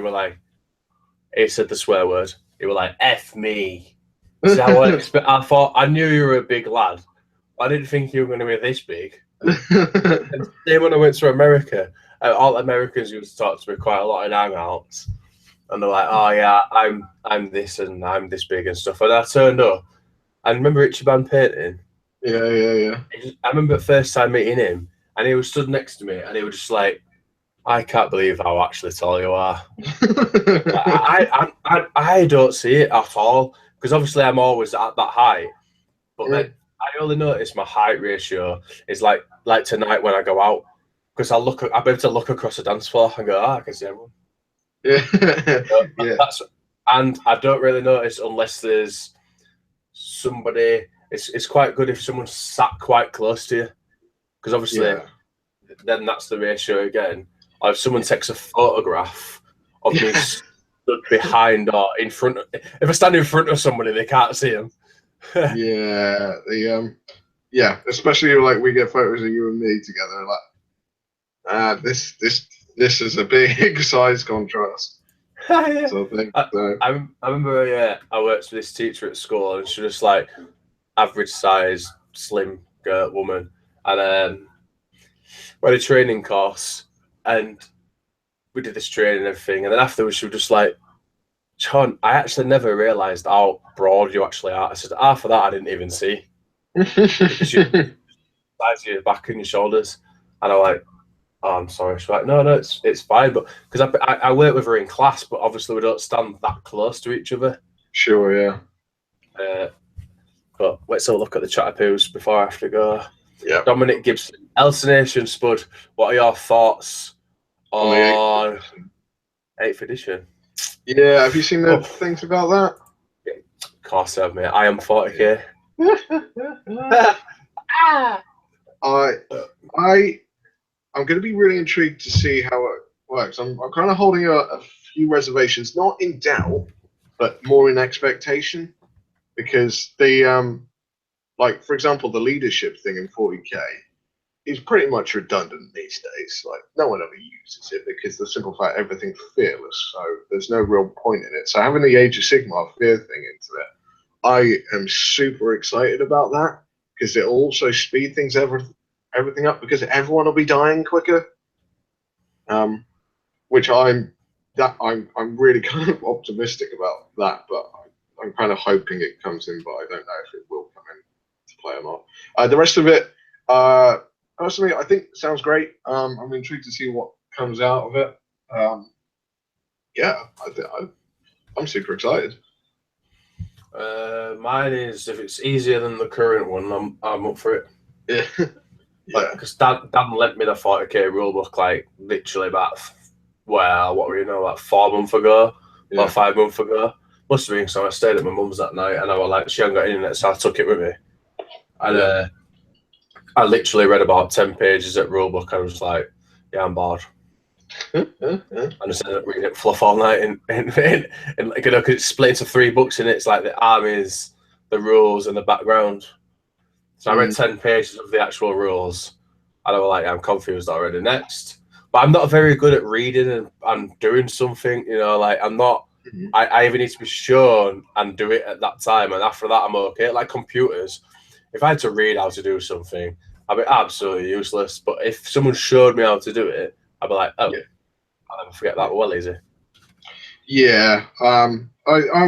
Speaker 2: he said the swear word. He were like, F me. So I thought, I knew you were a big lad. I didn't think you were going to be this big. And then when I went to America, all Americans used to talk to me quite a lot in hangouts. And they're like, oh yeah, I'm this and I'm this big and stuff. And I turned up. And remember Ichiban painting?
Speaker 1: Yeah.
Speaker 2: I remember the first time meeting him, and he was stood next to me, and he was just like, I can't believe how actually tall you are. I don't see it at all, because obviously I'm always at that height. But then I only notice my height ratio is like tonight when I go out, because I'll be able to look across the dance floor and go, I can see everyone.
Speaker 1: Yeah.
Speaker 2: And I don't really notice unless there's somebody. It's quite good if someone's sat quite close to you, because obviously then that's the ratio again. Or if someone takes a photograph of me stood behind or in front of, if I stand in front of somebody, they can't see them.
Speaker 1: Yeah, especially like we get photos of you and me together, like this is a big size contrast.
Speaker 2: Yeah.
Speaker 1: So
Speaker 2: I remember I worked with this teacher at school, and she was like average size slim woman, and we had a training course, and we did this training and everything, and then afterwards she was just like, John, I actually never realised how broad you actually are. I said, half of that I didn't even see. Because you size of your back and your shoulders. And I'm like, oh, I'm sorry. She's like, no, it's fine. But because I work with her in class, but obviously we don't stand that close to each other.
Speaker 1: Sure, yeah.
Speaker 2: But let's have a look at the chat-a-poos before I have to go.
Speaker 1: Yeah.
Speaker 2: Dominic Gibson, Elsa Nation Spud, what are your thoughts on 8th edition?
Speaker 1: Yeah, have you seen the things about that?
Speaker 2: Yeah, of course I have, mate. I am 40k.
Speaker 1: I'm going to be really intrigued to see how it works. I'm kind of holding a few reservations, not in doubt, but more in expectation, because the like, for example, the leadership thing in 40k is pretty much redundant these days. Like, no one ever uses it because the simple fact everything's fearless, so there's no real point in it. So having the Age of Sigmar fear thing into it, I am super excited about that, because it'll also speed things everything up, because everyone will be dying quicker. Which I'm really kind of optimistic about that, but I'm kind of hoping it comes in, but I don't know if it will come in to play or not. The rest of it, personally, I think sounds great. I'm intrigued to see what comes out of it. Yeah, I'm super excited.
Speaker 2: Mine is, if it's easier than the current one, I'm up for it.
Speaker 1: Yeah.
Speaker 2: Yeah. Because Dan lent me the 40k rulebook like literally about, what were you know, like 4 months ago or 5 months ago. Must have been, so I stayed at my mum's that night, and I was like, she hadn't got internet, so I took it with me. And I literally read about 10 pages at rulebook. I was like, yeah, I'm bored. And I just ended up reading it fluff all night, and like, you know, because it's split into 3 books, and it's like the armies, the rules, and the background. So I read 10 pages of the actual rules, and I was like, I'm confused already. Next. But I'm not very good at reading and doing something, you know, like I'm not, I even need to be shown and do it at that time. And after that, I'm okay. Like computers, if I had to read how to do something, I'd be absolutely useless. But if someone showed me how to do it, I'd be like, oh, I'll never forget that. Well, easy.
Speaker 1: Yeah, I'm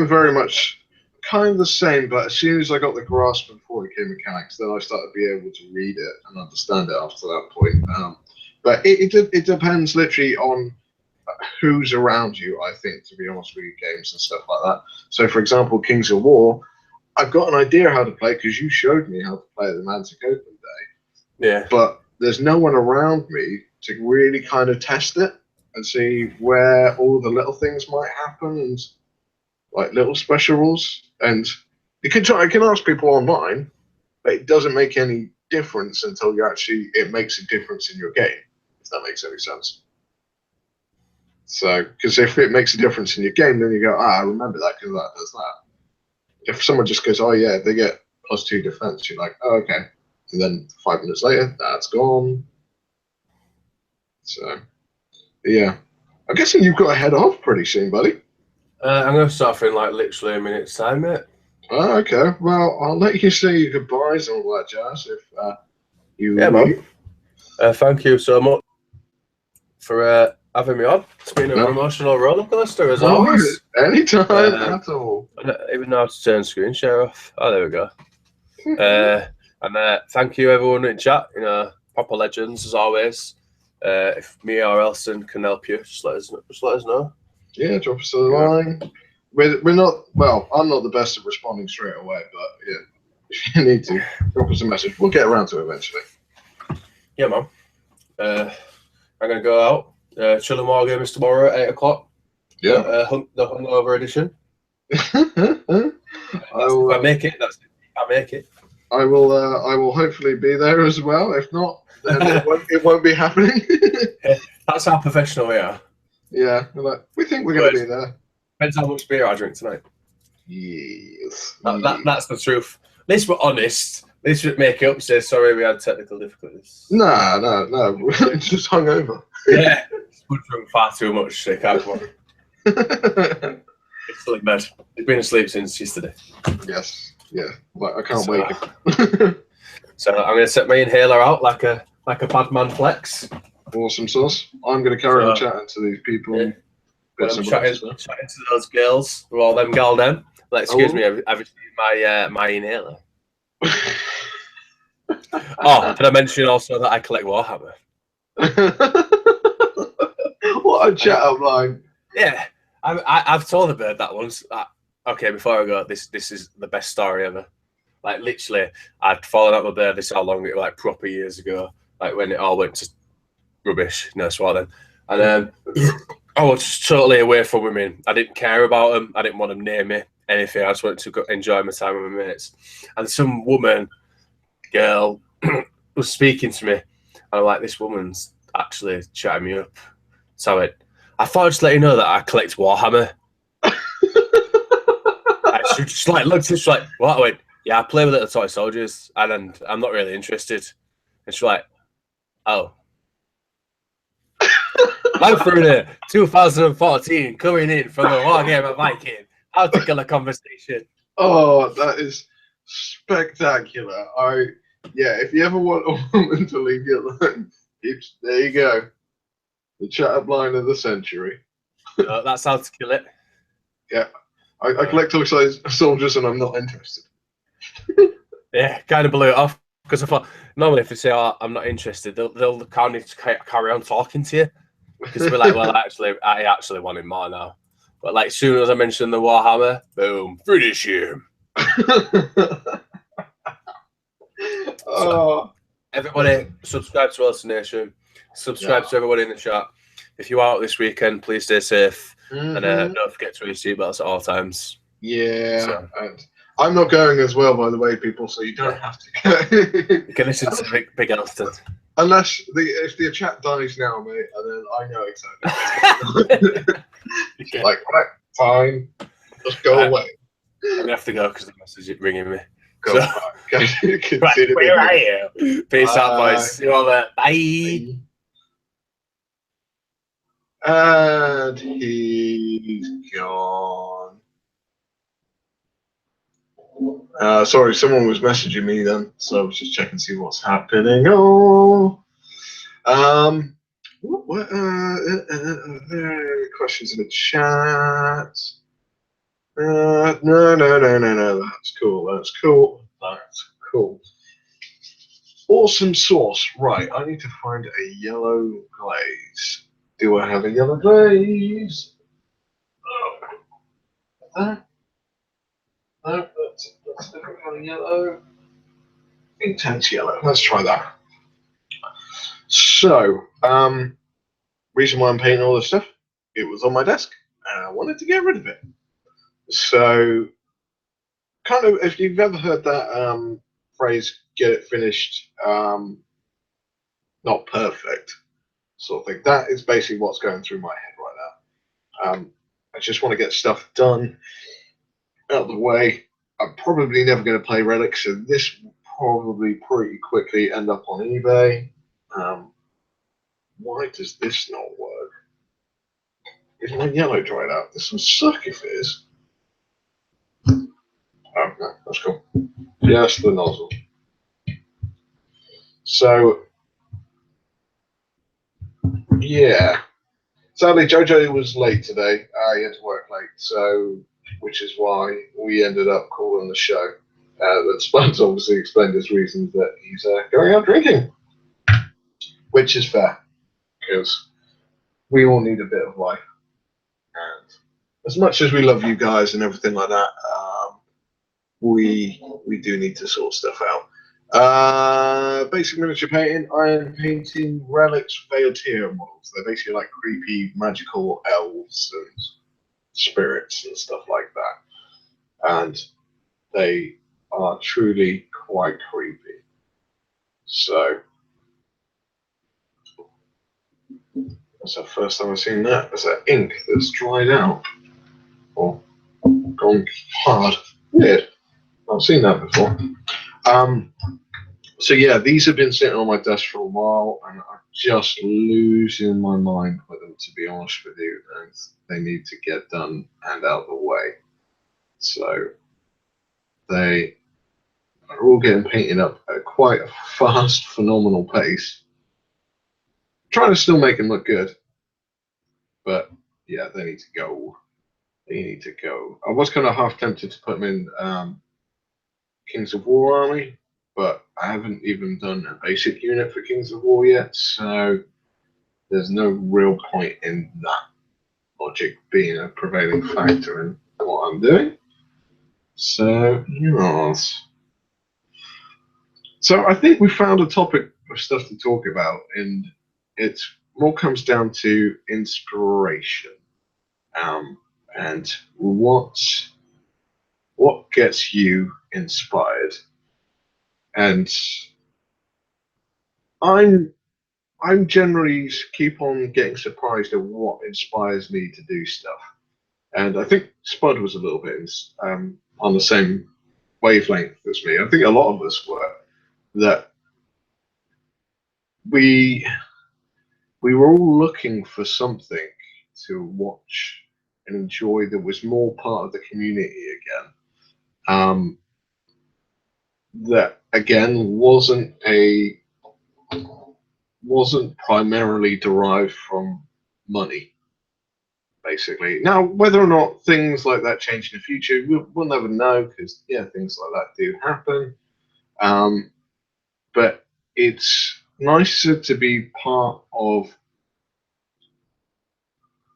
Speaker 1: very much kind of the same, but as soon as I got the grasp of 40k mechanics, then I started to be able to read it and understand it after that point. But it depends literally on who's around you, I think, to be honest with you, games and stuff like that. So, for example, Kings of War, I've got an idea how to play because you showed me how to play the Mantic Open Day.
Speaker 2: Yeah.
Speaker 1: But there's no one around me to really kind of test it and see where all the little things might happen and like little special rules. And I can ask people online, but it doesn't make any difference until it makes a difference in your game, if that makes any sense. So, because if it makes a difference in your game, then you go, I remember that because that does that. If someone just goes, oh yeah, they get +2 defense, you're like, oh, okay. And then 5 minutes later, that's gone. So, yeah. I'm guessing you've got to head off pretty soon, buddy.
Speaker 2: I'm going to start in like literally a minute's time, mate.
Speaker 1: Oh, okay. Well, I'll let you say your goodbyes and all that jazz if you
Speaker 2: man. Thank you so much for having me on. It's been an emotional roller coaster as always.
Speaker 1: Anytime at all.
Speaker 2: I don't even know how to turn screen share off. Oh, there we go. And thank you everyone in chat. You know, proper legends as always. If me or Elson can help you, just let us know. Yeah,
Speaker 1: drop us a line. We're not, well, I'm not the best at responding straight away, but yeah, if you need to, drop us a message. We'll get around to it eventually.
Speaker 2: Yeah, man. I'm going to go out. Chilling wargamers tomorrow at 8 o'clock.
Speaker 1: Yeah.
Speaker 2: The hungover edition.
Speaker 1: If
Speaker 2: I make it, that's it. I make it.
Speaker 1: I will hopefully be there as well. If not, then it won't be happening.
Speaker 2: That's how professional we are.
Speaker 1: Yeah, we think we're going to be there.
Speaker 2: Depends how much beer I drink tonight.
Speaker 1: Yes.
Speaker 2: That's the truth. At least we're honest. At least we make it up, say sorry we had technical difficulties.
Speaker 1: No. We're just hungover.
Speaker 2: Yeah. We've drunk far too much, so can't come on. It's still in bed. He's been asleep since yesterday.
Speaker 1: Yes. Yeah. Like, I can't wait.
Speaker 2: So I'm going to set my inhaler out like a bad man flex.
Speaker 1: Awesome sauce. I'm going to carry on
Speaker 2: So,
Speaker 1: chatting to these people.
Speaker 2: Yeah. When
Speaker 1: Bits
Speaker 2: I'm
Speaker 1: and
Speaker 2: chatting
Speaker 1: bobs,
Speaker 2: to those girls, or all them gal them. Like, excuse me, I've received my inhaler. Oh, did I mention also that I collect Warhammer?
Speaker 1: What a chat up line.
Speaker 2: Yeah, I've told the bird that once. Okay, before I go, this is the best story ever. Like, literally, I'd fallen out with my bird. This is how long it, like, proper years ago. Like, when it all went to rubbish, no swat then. And I was just totally away from women. I didn't care about them. I didn't want them near me, anything. I just wanted to go enjoy my time with my mates. And some girl, was speaking to me. And I'm like, this woman's actually chatting me up. So I thought I'd just let you know that I collect Warhammer. She just like looked at, she's like, what? I went, yeah, I play with little toy soldiers, and I'm not really interested. And she's like, oh. I'm through the 2014 coming in from the Wargamer Viking. How to kill a conversation.
Speaker 1: Oh, that is spectacular. If you ever want a woman to leave you alone, there you go. The chat up line of the century.
Speaker 2: That's how to kill it.
Speaker 1: Yeah. I collect toy soldiers and I'm not interested.
Speaker 2: Yeah, kind of blew it off because I thought normally if they say, "Oh, I'm not interested," they'll kind of carry on talking to you because they'll be like, "Well, I actually want him more now." But like, as soon as I mentioned the Warhammer, boom, finish him. So, everybody, subscribe to Wilson Nation. Subscribe to everybody in the chat. If you're out this weekend, please stay safe and don't forget to wear your seatbelts at all times.
Speaker 1: Yeah, and I'm not going as well, by the way, people. So you don't have to go.
Speaker 2: You can listen to Big Elston.
Speaker 1: Unless if the chat dies now, mate, and then I know exactly.
Speaker 2: Okay.
Speaker 1: Like, right, fine, just go away.
Speaker 2: I'm gonna have to go because the message is ringing me.
Speaker 1: Go
Speaker 2: so,
Speaker 1: right,
Speaker 2: where are you? Peace out, boys. See you all there. Bye.
Speaker 1: And he's gone. Sorry, someone was messaging me then, so I was just checking to see what's happening. Oh, what questions in the chat? No. That's cool. Awesome sauce. Right, I need to find a yellow glaze. Do I have a yellow glaze? No, that's a different kind of yellow. Intense yellow. Let's try that. So, reason why I'm painting all this stuff, it was on my desk, and I wanted to get rid of it. So, kind of, if you've ever heard that phrase, "get it finished, not perfect," sort of thing, that is basically what's going through my head right now. I just want to get stuff done, out of the way. I'm probably never going to play Relics, so this will probably pretty quickly end up on eBay. Why does this not work? Is my yellow dried out? This will suck if it is. Oh, no, that's cool. Just the nozzle. So, yeah. Sadly, Jojo was late today. He had to work late, so which is why we ended up calling the show. That Spence obviously explained his reasons that he's going out drinking, which is fair because we all need a bit of life. And as much as we love you guys and everything like that, we do need to sort stuff out. Basic miniature painting. I am painting Relics Feotier models. They're basically like creepy magical elves and spirits and stuff like that. And they are truly quite creepy. So that's the first time I've seen that. There's that ink that's dried out or gone hard. Weird. I've seen that before. So yeah, these have been sitting on my desk for a while, and I'm just losing my mind with them, to be honest with you. And they need to get done and out of the way. So they are all getting painted up at quite a fast, phenomenal pace. Trying to still make them look good, but yeah, they need to go. They need to go. I was kind of half tempted to put them in Kings of War army, but I haven't even done a basic unit for Kings of War yet, so there's no real point in that logic being a prevailing factor in what I'm doing. So, yes. So I think we found a topic of stuff to talk about, and it more comes down to inspiration, and what gets you inspired. And I'm I'm generally keep on getting surprised at what inspires me to do stuff. And I think Spud was a little bit on the same wavelength as me. I think a lot of us were that we we were all looking for something to watch and enjoy that was more part of the community again. That again wasn't primarily derived from money, basically. Now, whether or not things like that change in the future, we'll never know because yeah, things like that do happen. But it's nicer to be part of.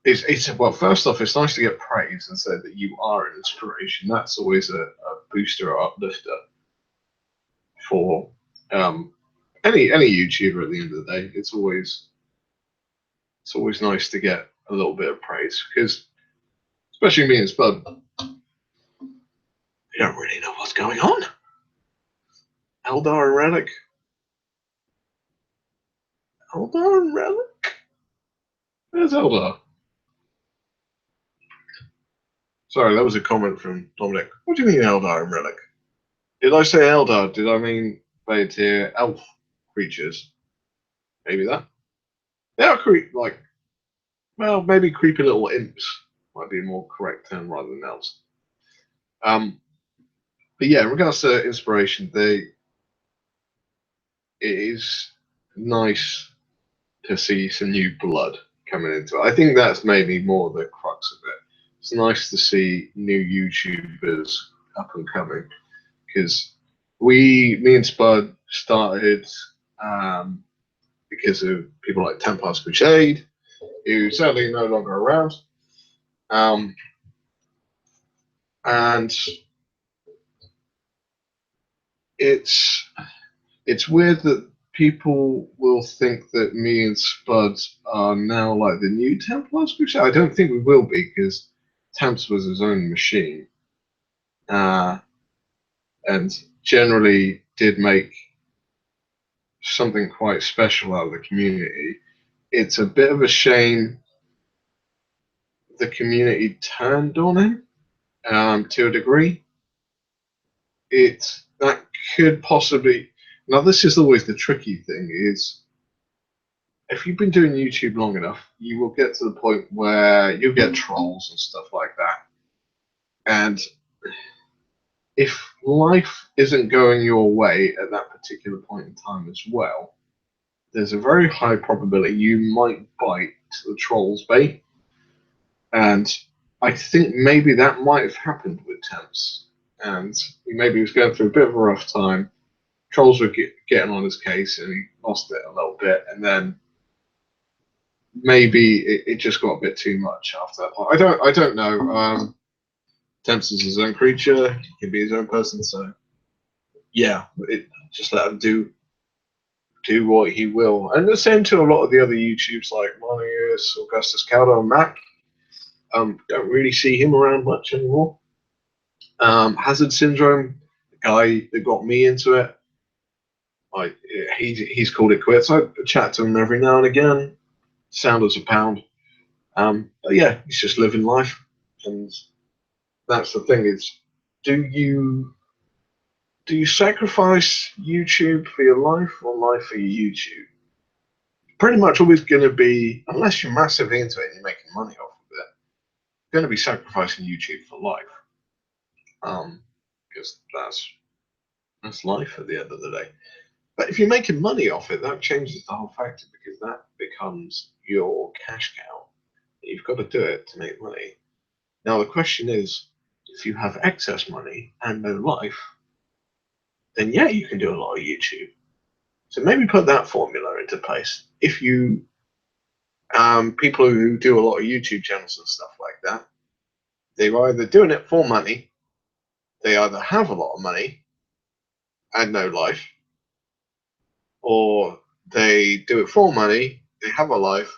Speaker 1: It's well. First off, it's nice to get praise and say that you are an inspiration. That's always a booster or uplifter for any YouTuber. At the end of the day, it's always nice to get a little bit of praise because, especially me and Spud, we don't really know what's going on. Eldar and Relic. Eldar and Relic? Where's Eldar? Sorry, that was a comment from Dominic. What do you mean Eldar and Relic? Did I say Eldar? Did I mean they tier elf creatures? Maybe that. They are well, maybe creepy little imps might be a more correct term rather than elves. But yeah, in regards to inspiration, it is nice to see some new blood coming into it. I think that's maybe more the crux of it. It's nice to see new YouTubers up and coming because me and Spud started because of people like Templars Crusade, who sadly no longer around. And it's weird that people will think that me and Spud are now like the new Templars Crusade. I don't think we will be because Temps was his own machine, and generally did make something quite special out of the community. It's a bit of a shame the community turned on him to a degree. That could possibly. Now, this is always the tricky thing: is if you've been doing YouTube long enough, you will get to the point where you get trolls and stuff like that. And if life isn't going your way at that particular point in time as well, there's a very high probability you might bite the troll's bait. And I think maybe that might have happened with Temps. And maybe he was going through a bit of a rough time. Trolls were getting on his case and he lost it a little bit. And then maybe it just got a bit too much after that point. I don't know. Temps is his own creature. He can be his own person. So yeah, just let him do what he will. And the same to a lot of the other YouTubes like Monius, Augustus Caldo, and Mac. Don't really see him around much anymore. Hazard Syndrome, the guy that got me into it, he's called it quits. I chat to him every now and again. Sound as a pound. But yeah, he's just living life, and that's the thing. Is do you sacrifice YouTube for your life or life for your YouTube? Pretty much always going to be, unless you're massively into it and you're making money off of it, going to be sacrificing YouTube for life. Because That's life at the end of the day. But if you're making money off it, that changes the whole factor because that becomes your cash cow. You've got to do it to make money. Now the question is, if you have excess money and no life, then yeah, you can do a lot of YouTube. So maybe put that formula into place. If you people who do a lot of YouTube channels and stuff like that, they're either doing it for money, they either have a lot of money and no life, or they do it for money, they have a life,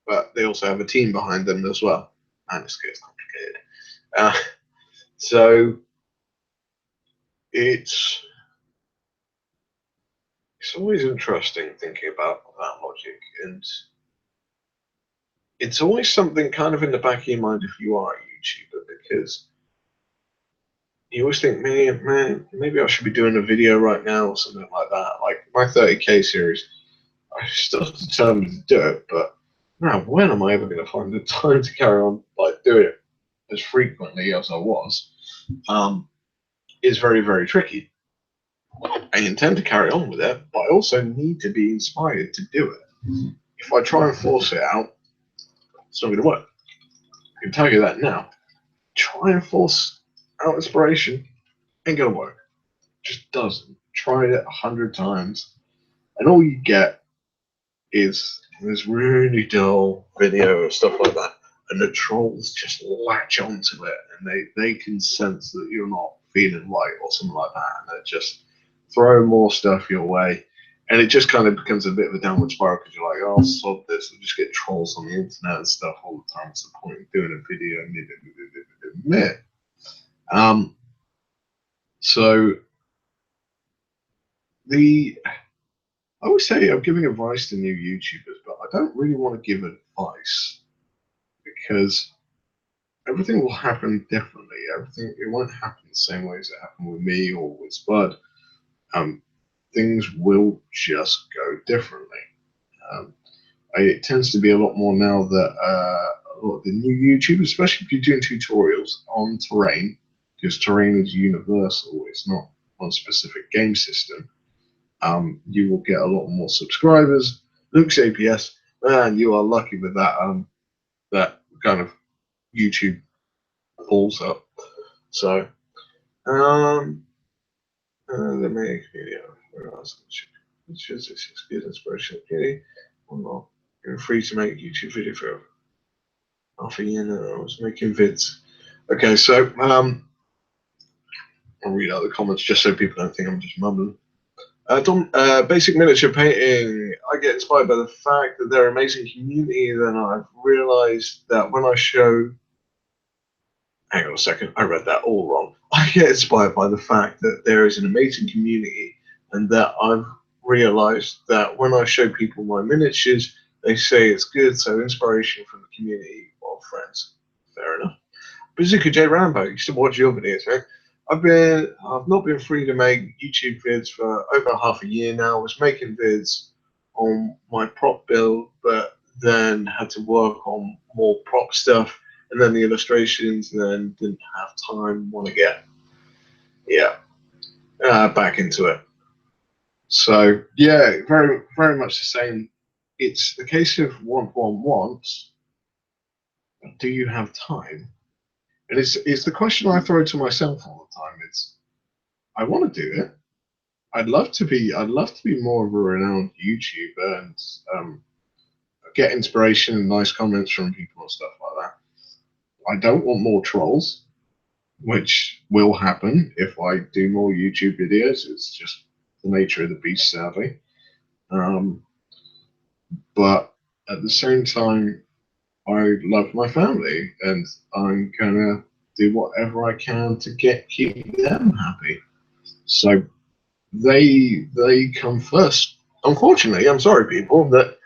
Speaker 1: but they also have a team behind them as well. And this gets complicated. So it's always interesting thinking about that logic, and it's always something kind of in the back of your mind if you are a YouTuber, because you always think, man, maybe I should be doing a video right now or something like that. Like my 30K series, I'm still determined to do it, but now when am I ever going to find the time to carry on like doing it as frequently as I was? Is very, very tricky. I intend to carry on with it, but I also need to be inspired to do it. If I try and force it out, it's not going to work. I can tell you that now. Try and force out inspiration, ain't going to work. Just doesn't. Tried it 100 times, and all you get is this really dull video or stuff like that, and the trolls just latch onto it, and they can sense that you're not feeling right or something like that, and they just throw more stuff your way, and it just kind of becomes a bit of a downward spiral because you're like, oh, sod this, and just get trolls on the internet and stuff all the time. What's the point of doing a video? So I always say I'm giving advice to new YouTubers, but I don't really want to give advice because everything will happen differently. It won't happen the same way as it happened with me or with Spud. Things will just go differently. It tends to be a lot more now that a lot of the new YouTubers, especially if you're doing tutorials on terrain, because terrain is universal, it's not one specific game system. You will get a lot more subscribers. Luke's APS, man, you are lucky with that. That kind of YouTube pulls up. So, they make video. Which is good inspiration. Okay, or not. You're free to make YouTube video for half a year now. I was making vids. Okay, so I'll read out the comments just so people don't think I'm just mumbling. Basic miniature painting. I get inspired by the fact that they're an amazing community. Then I've realized that when I show. Hang on a second, I read that all wrong. I get inspired by the fact that there is an amazing community, and that I've realized that when I show people my miniatures, they say it's good. So inspiration from the community of friends. Fair enough. Bazooka J Rambo, you used to watch your videos, right? I've not been free to make YouTube vids for over half a year now. I was making vids on my prop build, but then had to work on more prop stuff, and then the illustrations, and then didn't have time. Want to get back into it. So yeah, very very much the same. It's the case of want. Do you have time? And it's the question I throw to myself all the time. It's I want to do it. I'd love to be more of a renowned YouTuber and get inspiration and nice comments from people and stuff like that. I don't want more trolls, which will happen if I do more YouTube videos. It's just the nature of the beast, sadly. But at the same time, I love my family, and I'm gonna do whatever I can to keep them happy. So they come first. Unfortunately, I'm sorry, people, that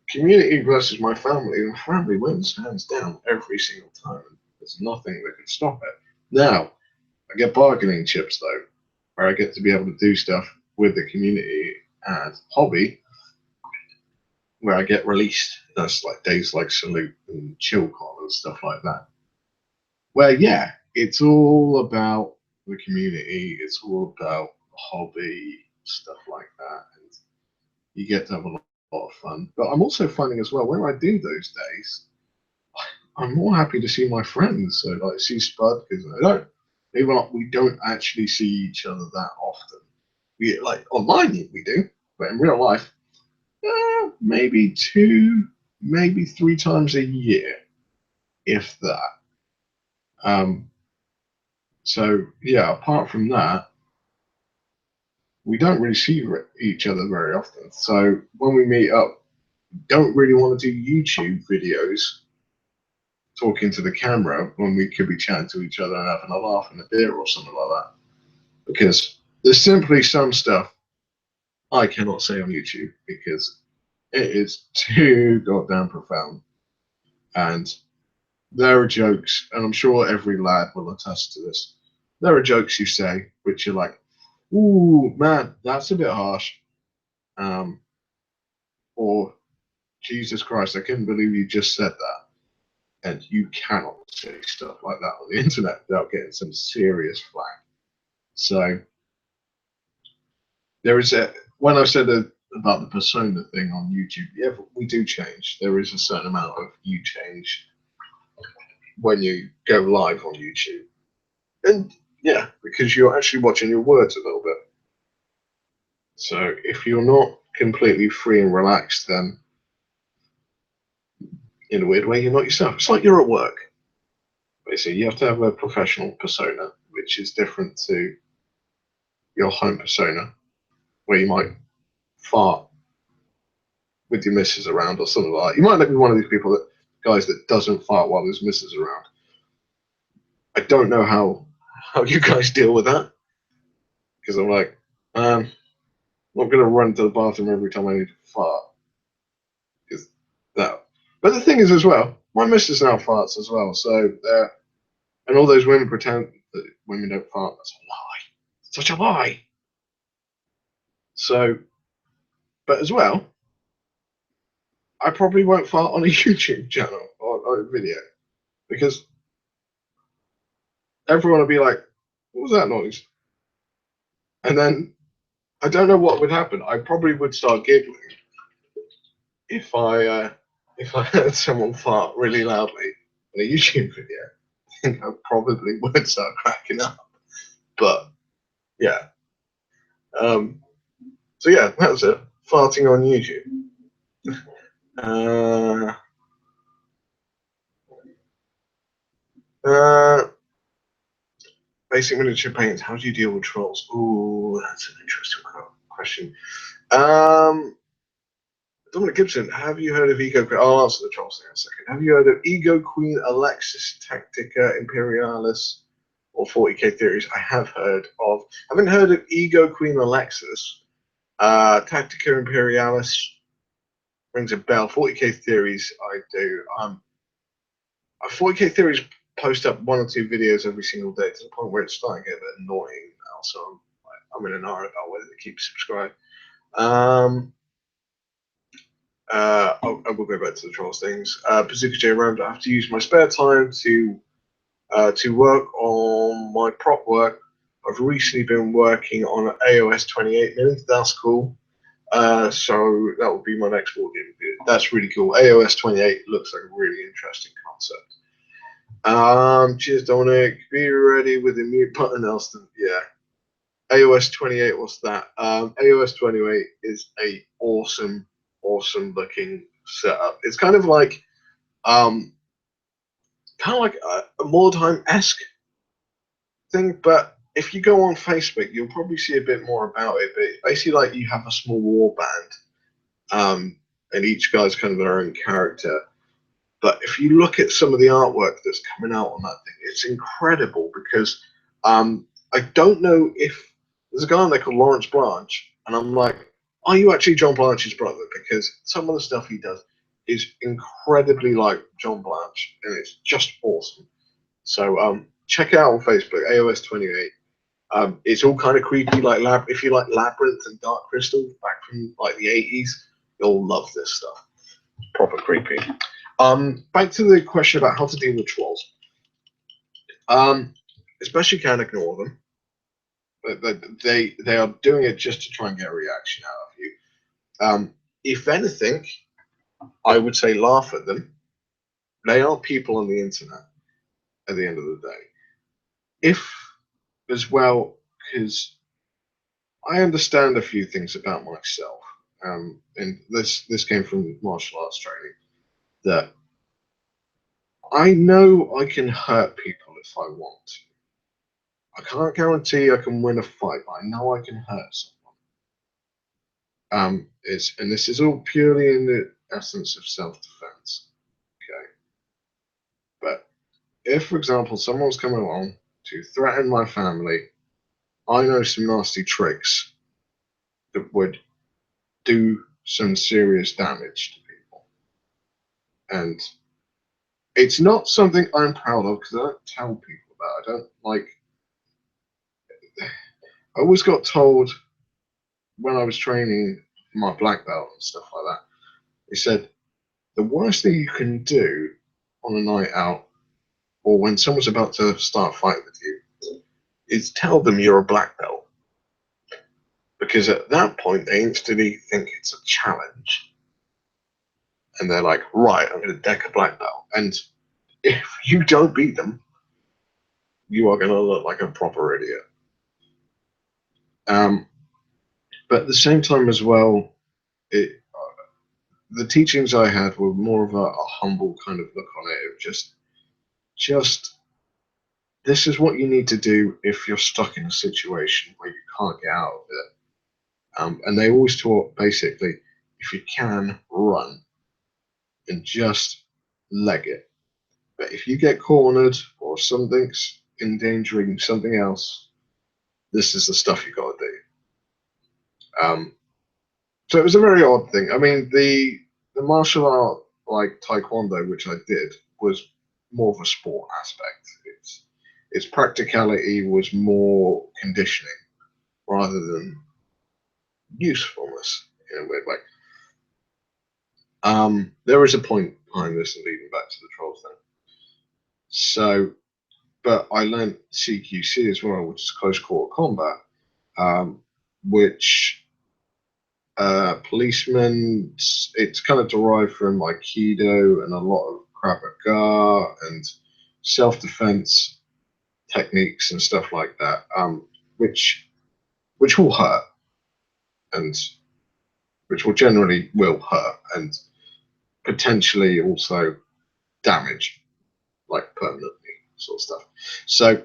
Speaker 1: community versus my family, and family wins hands down every single time. There's nothing that can stop it. Now, I get bargaining chips though, where I get to be able to do stuff with the community and hobby, where I get released. That's like days like Salute and ChillCon and stuff like that. Where yeah, it's all about the community. It's all about hobby, stuff like that, and you get to have a lot of fun. But I'm also finding as well when I do those days, I'm more happy to see my friends. So like see Spud because we don't actually see each other that often. We like online we do, but in real life, maybe 2, maybe 3 times a year, if that. So yeah, apart from that, we don't really see each other very often. So when we meet up, don't really want to do YouTube videos talking to the camera when we could be chatting to each other and having a laugh and a beer or something like that. Because there's simply some stuff I cannot say on YouTube because it is too goddamn profound. And there are jokes, and I'm sure every lad will attest to this. There are jokes you say which are like, "Ooh, man, that's a bit harsh," or "Jesus Christ, I couldn't believe you just said that." And you cannot say stuff like that on the internet without getting some serious flack. So there is when I said about the persona thing on YouTube, yeah, we do change. There is a certain amount of you change when you go live on YouTube. And yeah, because you're actually watching your words a little bit. So if you're not completely free and relaxed, then in a weird way, you're not yourself. It's like you're at work. Basically, you have to have a professional persona, which is different to your home persona, where you might fart with your missus around or something like that. You might not be one of these guys that doesn't fart while his missus around. I don't know how you guys deal with that, because I'm like, I'm not going to run to the bathroom every time I need to fart. Because that. But the thing is, as well, my missus now farts as well. So, and all those women pretend that women don't fart. That's a lie. Such a lie. So, but as well, I probably won't fart on a YouTube channel or a video because everyone will be like, "What was that noise?" And then I don't know what would happen. I probably would start giggling if I heard someone fart really loudly in a YouTube video. I think I probably would start cracking up. But yeah. So yeah, that was it. Farting on YouTube. Basic miniature paints. How do you deal with trolls? Ooh, that's an interesting question. Dominic Gibson, have you heard of Ego Queen? I'll answer the trolls thing in a second. Have you heard of Ego Queen Alexis Tactica Imperialis or 40k Theories? I have heard of. I haven't heard of Ego Queen Alexis. Tactica Imperialis rings a bell. 40k Theories, I do. 40k Theories post up 1 or 2 videos every single day to the point where it's starting to get a bit annoying now. So I'm in an hour about whether to keep subscribed. I will go back to the trolls things. Bazooka J Round, I have to use my spare time to work on my prop work. I've recently been working on an AOS 28 mini. That's cool. So that will be my next board game. That's really cool. AOS 28 looks like a really interesting concept. Cheers, Dominic. Be ready with the mute button, Elston. Yeah. AOS 28, what's that? AOS 28 is a awesome looking setup. It's kind of like a Mordheim-esque thing, but if you go on Facebook, you'll probably see a bit more about it. But it's basically like you have a small war band, and each guy's kind of their own character. But if you look at some of the artwork that's coming out on that thing, it's incredible because I don't know if there's a guy on there called Lawrence Blanche, and I'm like, are you actually John Blanche's brother? Because some of the stuff he does is incredibly like John Blanche, and it's just awesome. So check it out on Facebook, AOS 28. It's all kind of creepy, like if you like Labyrinth and Dark Crystal back from like the 80s, you'll love this stuff. It's proper creepy. Back to the question about how to deal with trolls. Especially can't ignore them. They are doing it just to try and get a reaction out of you. If anything, I would say laugh at them. They are people on the internet at the end of the day. If as well, because I understand a few things about myself, and this came from martial arts training, that I know I can hurt people if I want to. I can't guarantee I can win a fight, but I know I can hurt someone. And this is all purely in the essence of self-defense. Okay, but if, for example, someone's coming along to threaten my family, I know some nasty tricks that would do some serious damage to people, and it's not something I'm proud of because I don't tell people about. I don't like. I always got told when I was training my black belt and stuff like that. They said the worst thing you can do on a night out or when someone's about to start a fight with you is tell them you're a black belt. Because at that point, they instantly think it's a challenge. And they're like, right, I'm going to deck a black belt. And if you don't beat them, you are going to look like a proper idiot. But at the same time as well, the teachings I had were more of a humble kind of look on it. Of just this is what you need to do if you're stuck in a situation where you can't get out of it. And they always taught basically, if you can, run and just leg it. But if you get cornered or something's endangering something else, this is the stuff you got to do. So it was a very odd thing. I mean, the martial art like Taekwondo, which I did, was more of a sport aspect. Its practicality was more conditioning rather than usefulness in a weird way. There is a point behind this and leading back to the troll thing. So, but I learned CQC as well, which is close quarter combat, which policemen, it's kind of derived from Aikido and a lot of Krav Maga and self-defense techniques and stuff like that, which will hurt and which will generally will hurt and potentially also damage, like permanently sort of stuff. So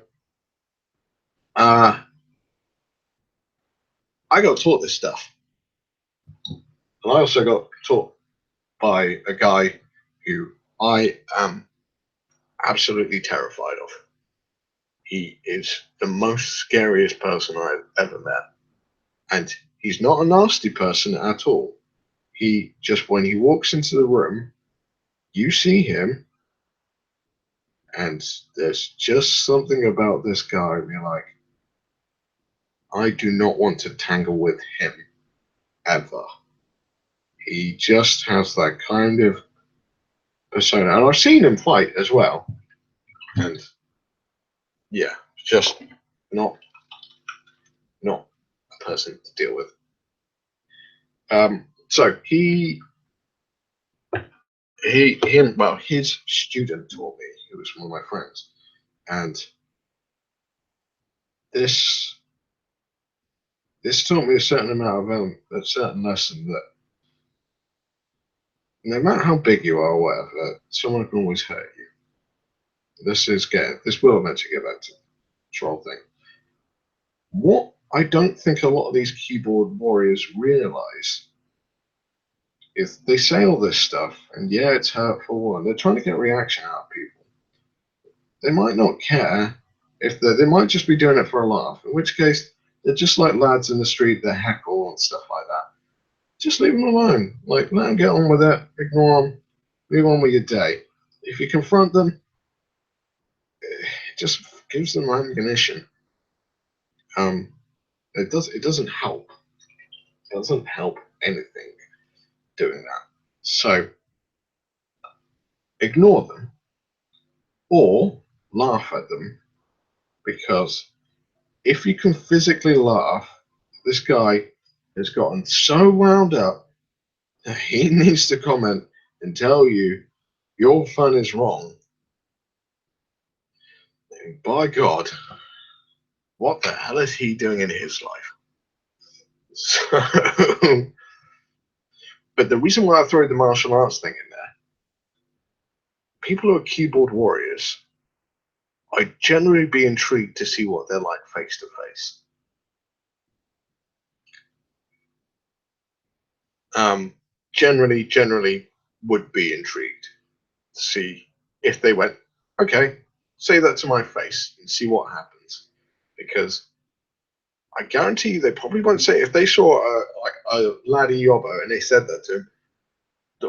Speaker 1: I got taught this stuff, and I also got taught by a guy who I am absolutely terrified of. He is the most scariest person I've ever met. And he's not a nasty person at all. He just, when he walks into the room, you see him, and there's just something about this guy, and you're like, I do not want to tangle with him ever. He just has that kind of persona. And I've seen him fight as well. And yeah, just not a person to deal with. So his student taught me, who was one of my friends, and this taught me a certain amount of a certain lesson that no matter how big you are or whatever, someone can always hurt you. This will eventually get back to the troll thing. What I don't think a lot of these keyboard warriors realize is they say all this stuff, and yeah, it's hurtful, and they're trying to get a reaction out of people. They might not care if they might just be doing it for a laugh, in which case they're just like lads in the street that heckle and stuff like that. Just leave them alone. Like, let them get on with it, ignore them, move on with your day. If you confront them, it just gives them ammunition. It doesn't help. It doesn't help anything doing that. So ignore them or laugh at them, because if you can physically laugh, this guy has gotten so wound up that he needs to comment and tell you your fun is wrong. And by God, what the hell is he doing in his life? So, but the reason why I throw the martial arts thing in there, people who are keyboard warriors, I'd generally be intrigued to see what they're like face to face. Generally would be intrigued to see if they went, okay, say that to my face and see what happens. Because I guarantee you they probably won't say, if they saw a laddie yobbo and they said that to him,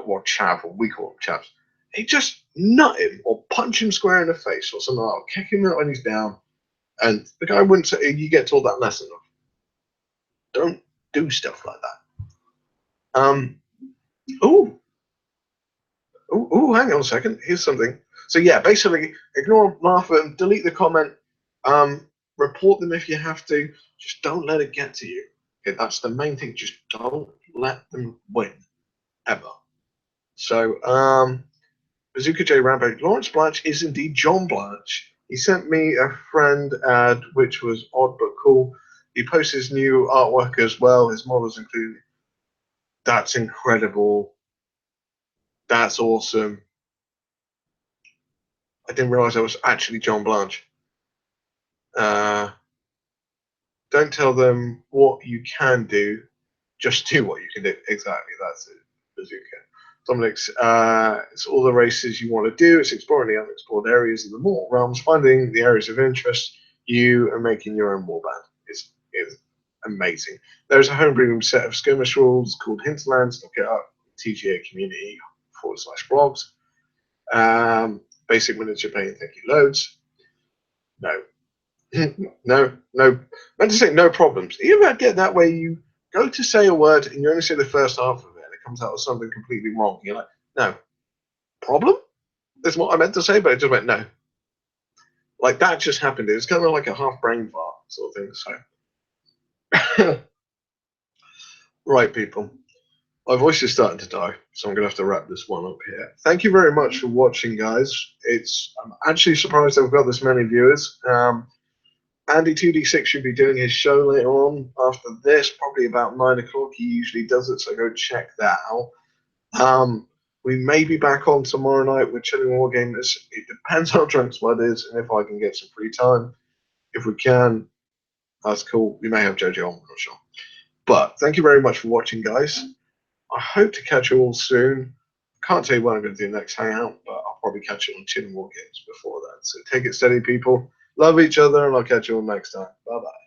Speaker 1: or chav, or we call him chavs, they just nut him or punch him square in the face or something like that, or kick him out when he's down. And the guy wouldn't say, you get told that lesson of, don't do stuff like that. Oh, hang on a second. Here's something. So yeah, basically, ignore, laugh at them, delete the comment, report them if you have to. Just don't let it get to you. Okay, that's the main thing. Just don't let them win, ever. So, Bazooka J Rampage. Lawrence Blanche is indeed John Blanche. He sent me a friend ad, which was odd but cool. He posts his new artwork as well. His models include. That's incredible. That's awesome. I didn't realize I was actually John Blanche. Don't tell them what you can do. Just do what you can do. Exactly. That's it. Bazooka. Dominic's, it's all the races you want to do. It's exploring the unexplored areas of the mortal realms, finding the areas of interest, you, and making your own warband. Is amazing. There's a homebrew set of skirmish rules called Hinterlands. Look it up. TGA community /blogs. Basic miniature painting. Thank you loads. No. No. Meant to say no problems. You ever get that where you go to say a word and you only say the first half of it and it comes out with something completely wrong? You're like, no. Problem? That's what I meant to say, but it just went no. Like that just happened. It was kind of like a half brain fart sort of thing. So, right, people. My voice is starting to die, so I'm going to have to wrap this one up here. Thank you very much for watching, guys. I'm actually surprised I've got this many viewers. Andy2D6 should be doing his show later on after this, probably about 9 o'clock. He usually does it, so go check that out. We may be back on tomorrow night with Chilling Wargamers. It depends how drunk Spud is and if I can get some free time. If we can, that's cool. We may have Jojo on, I'm not sure. But thank you very much for watching, guys. I hope to catch you all soon. Can't tell you when I'm going to do the next hangout, but I'll probably catch you on Chilling Wargames before that. So take it steady, people. Love each other, and I'll catch you all next time. Bye-bye.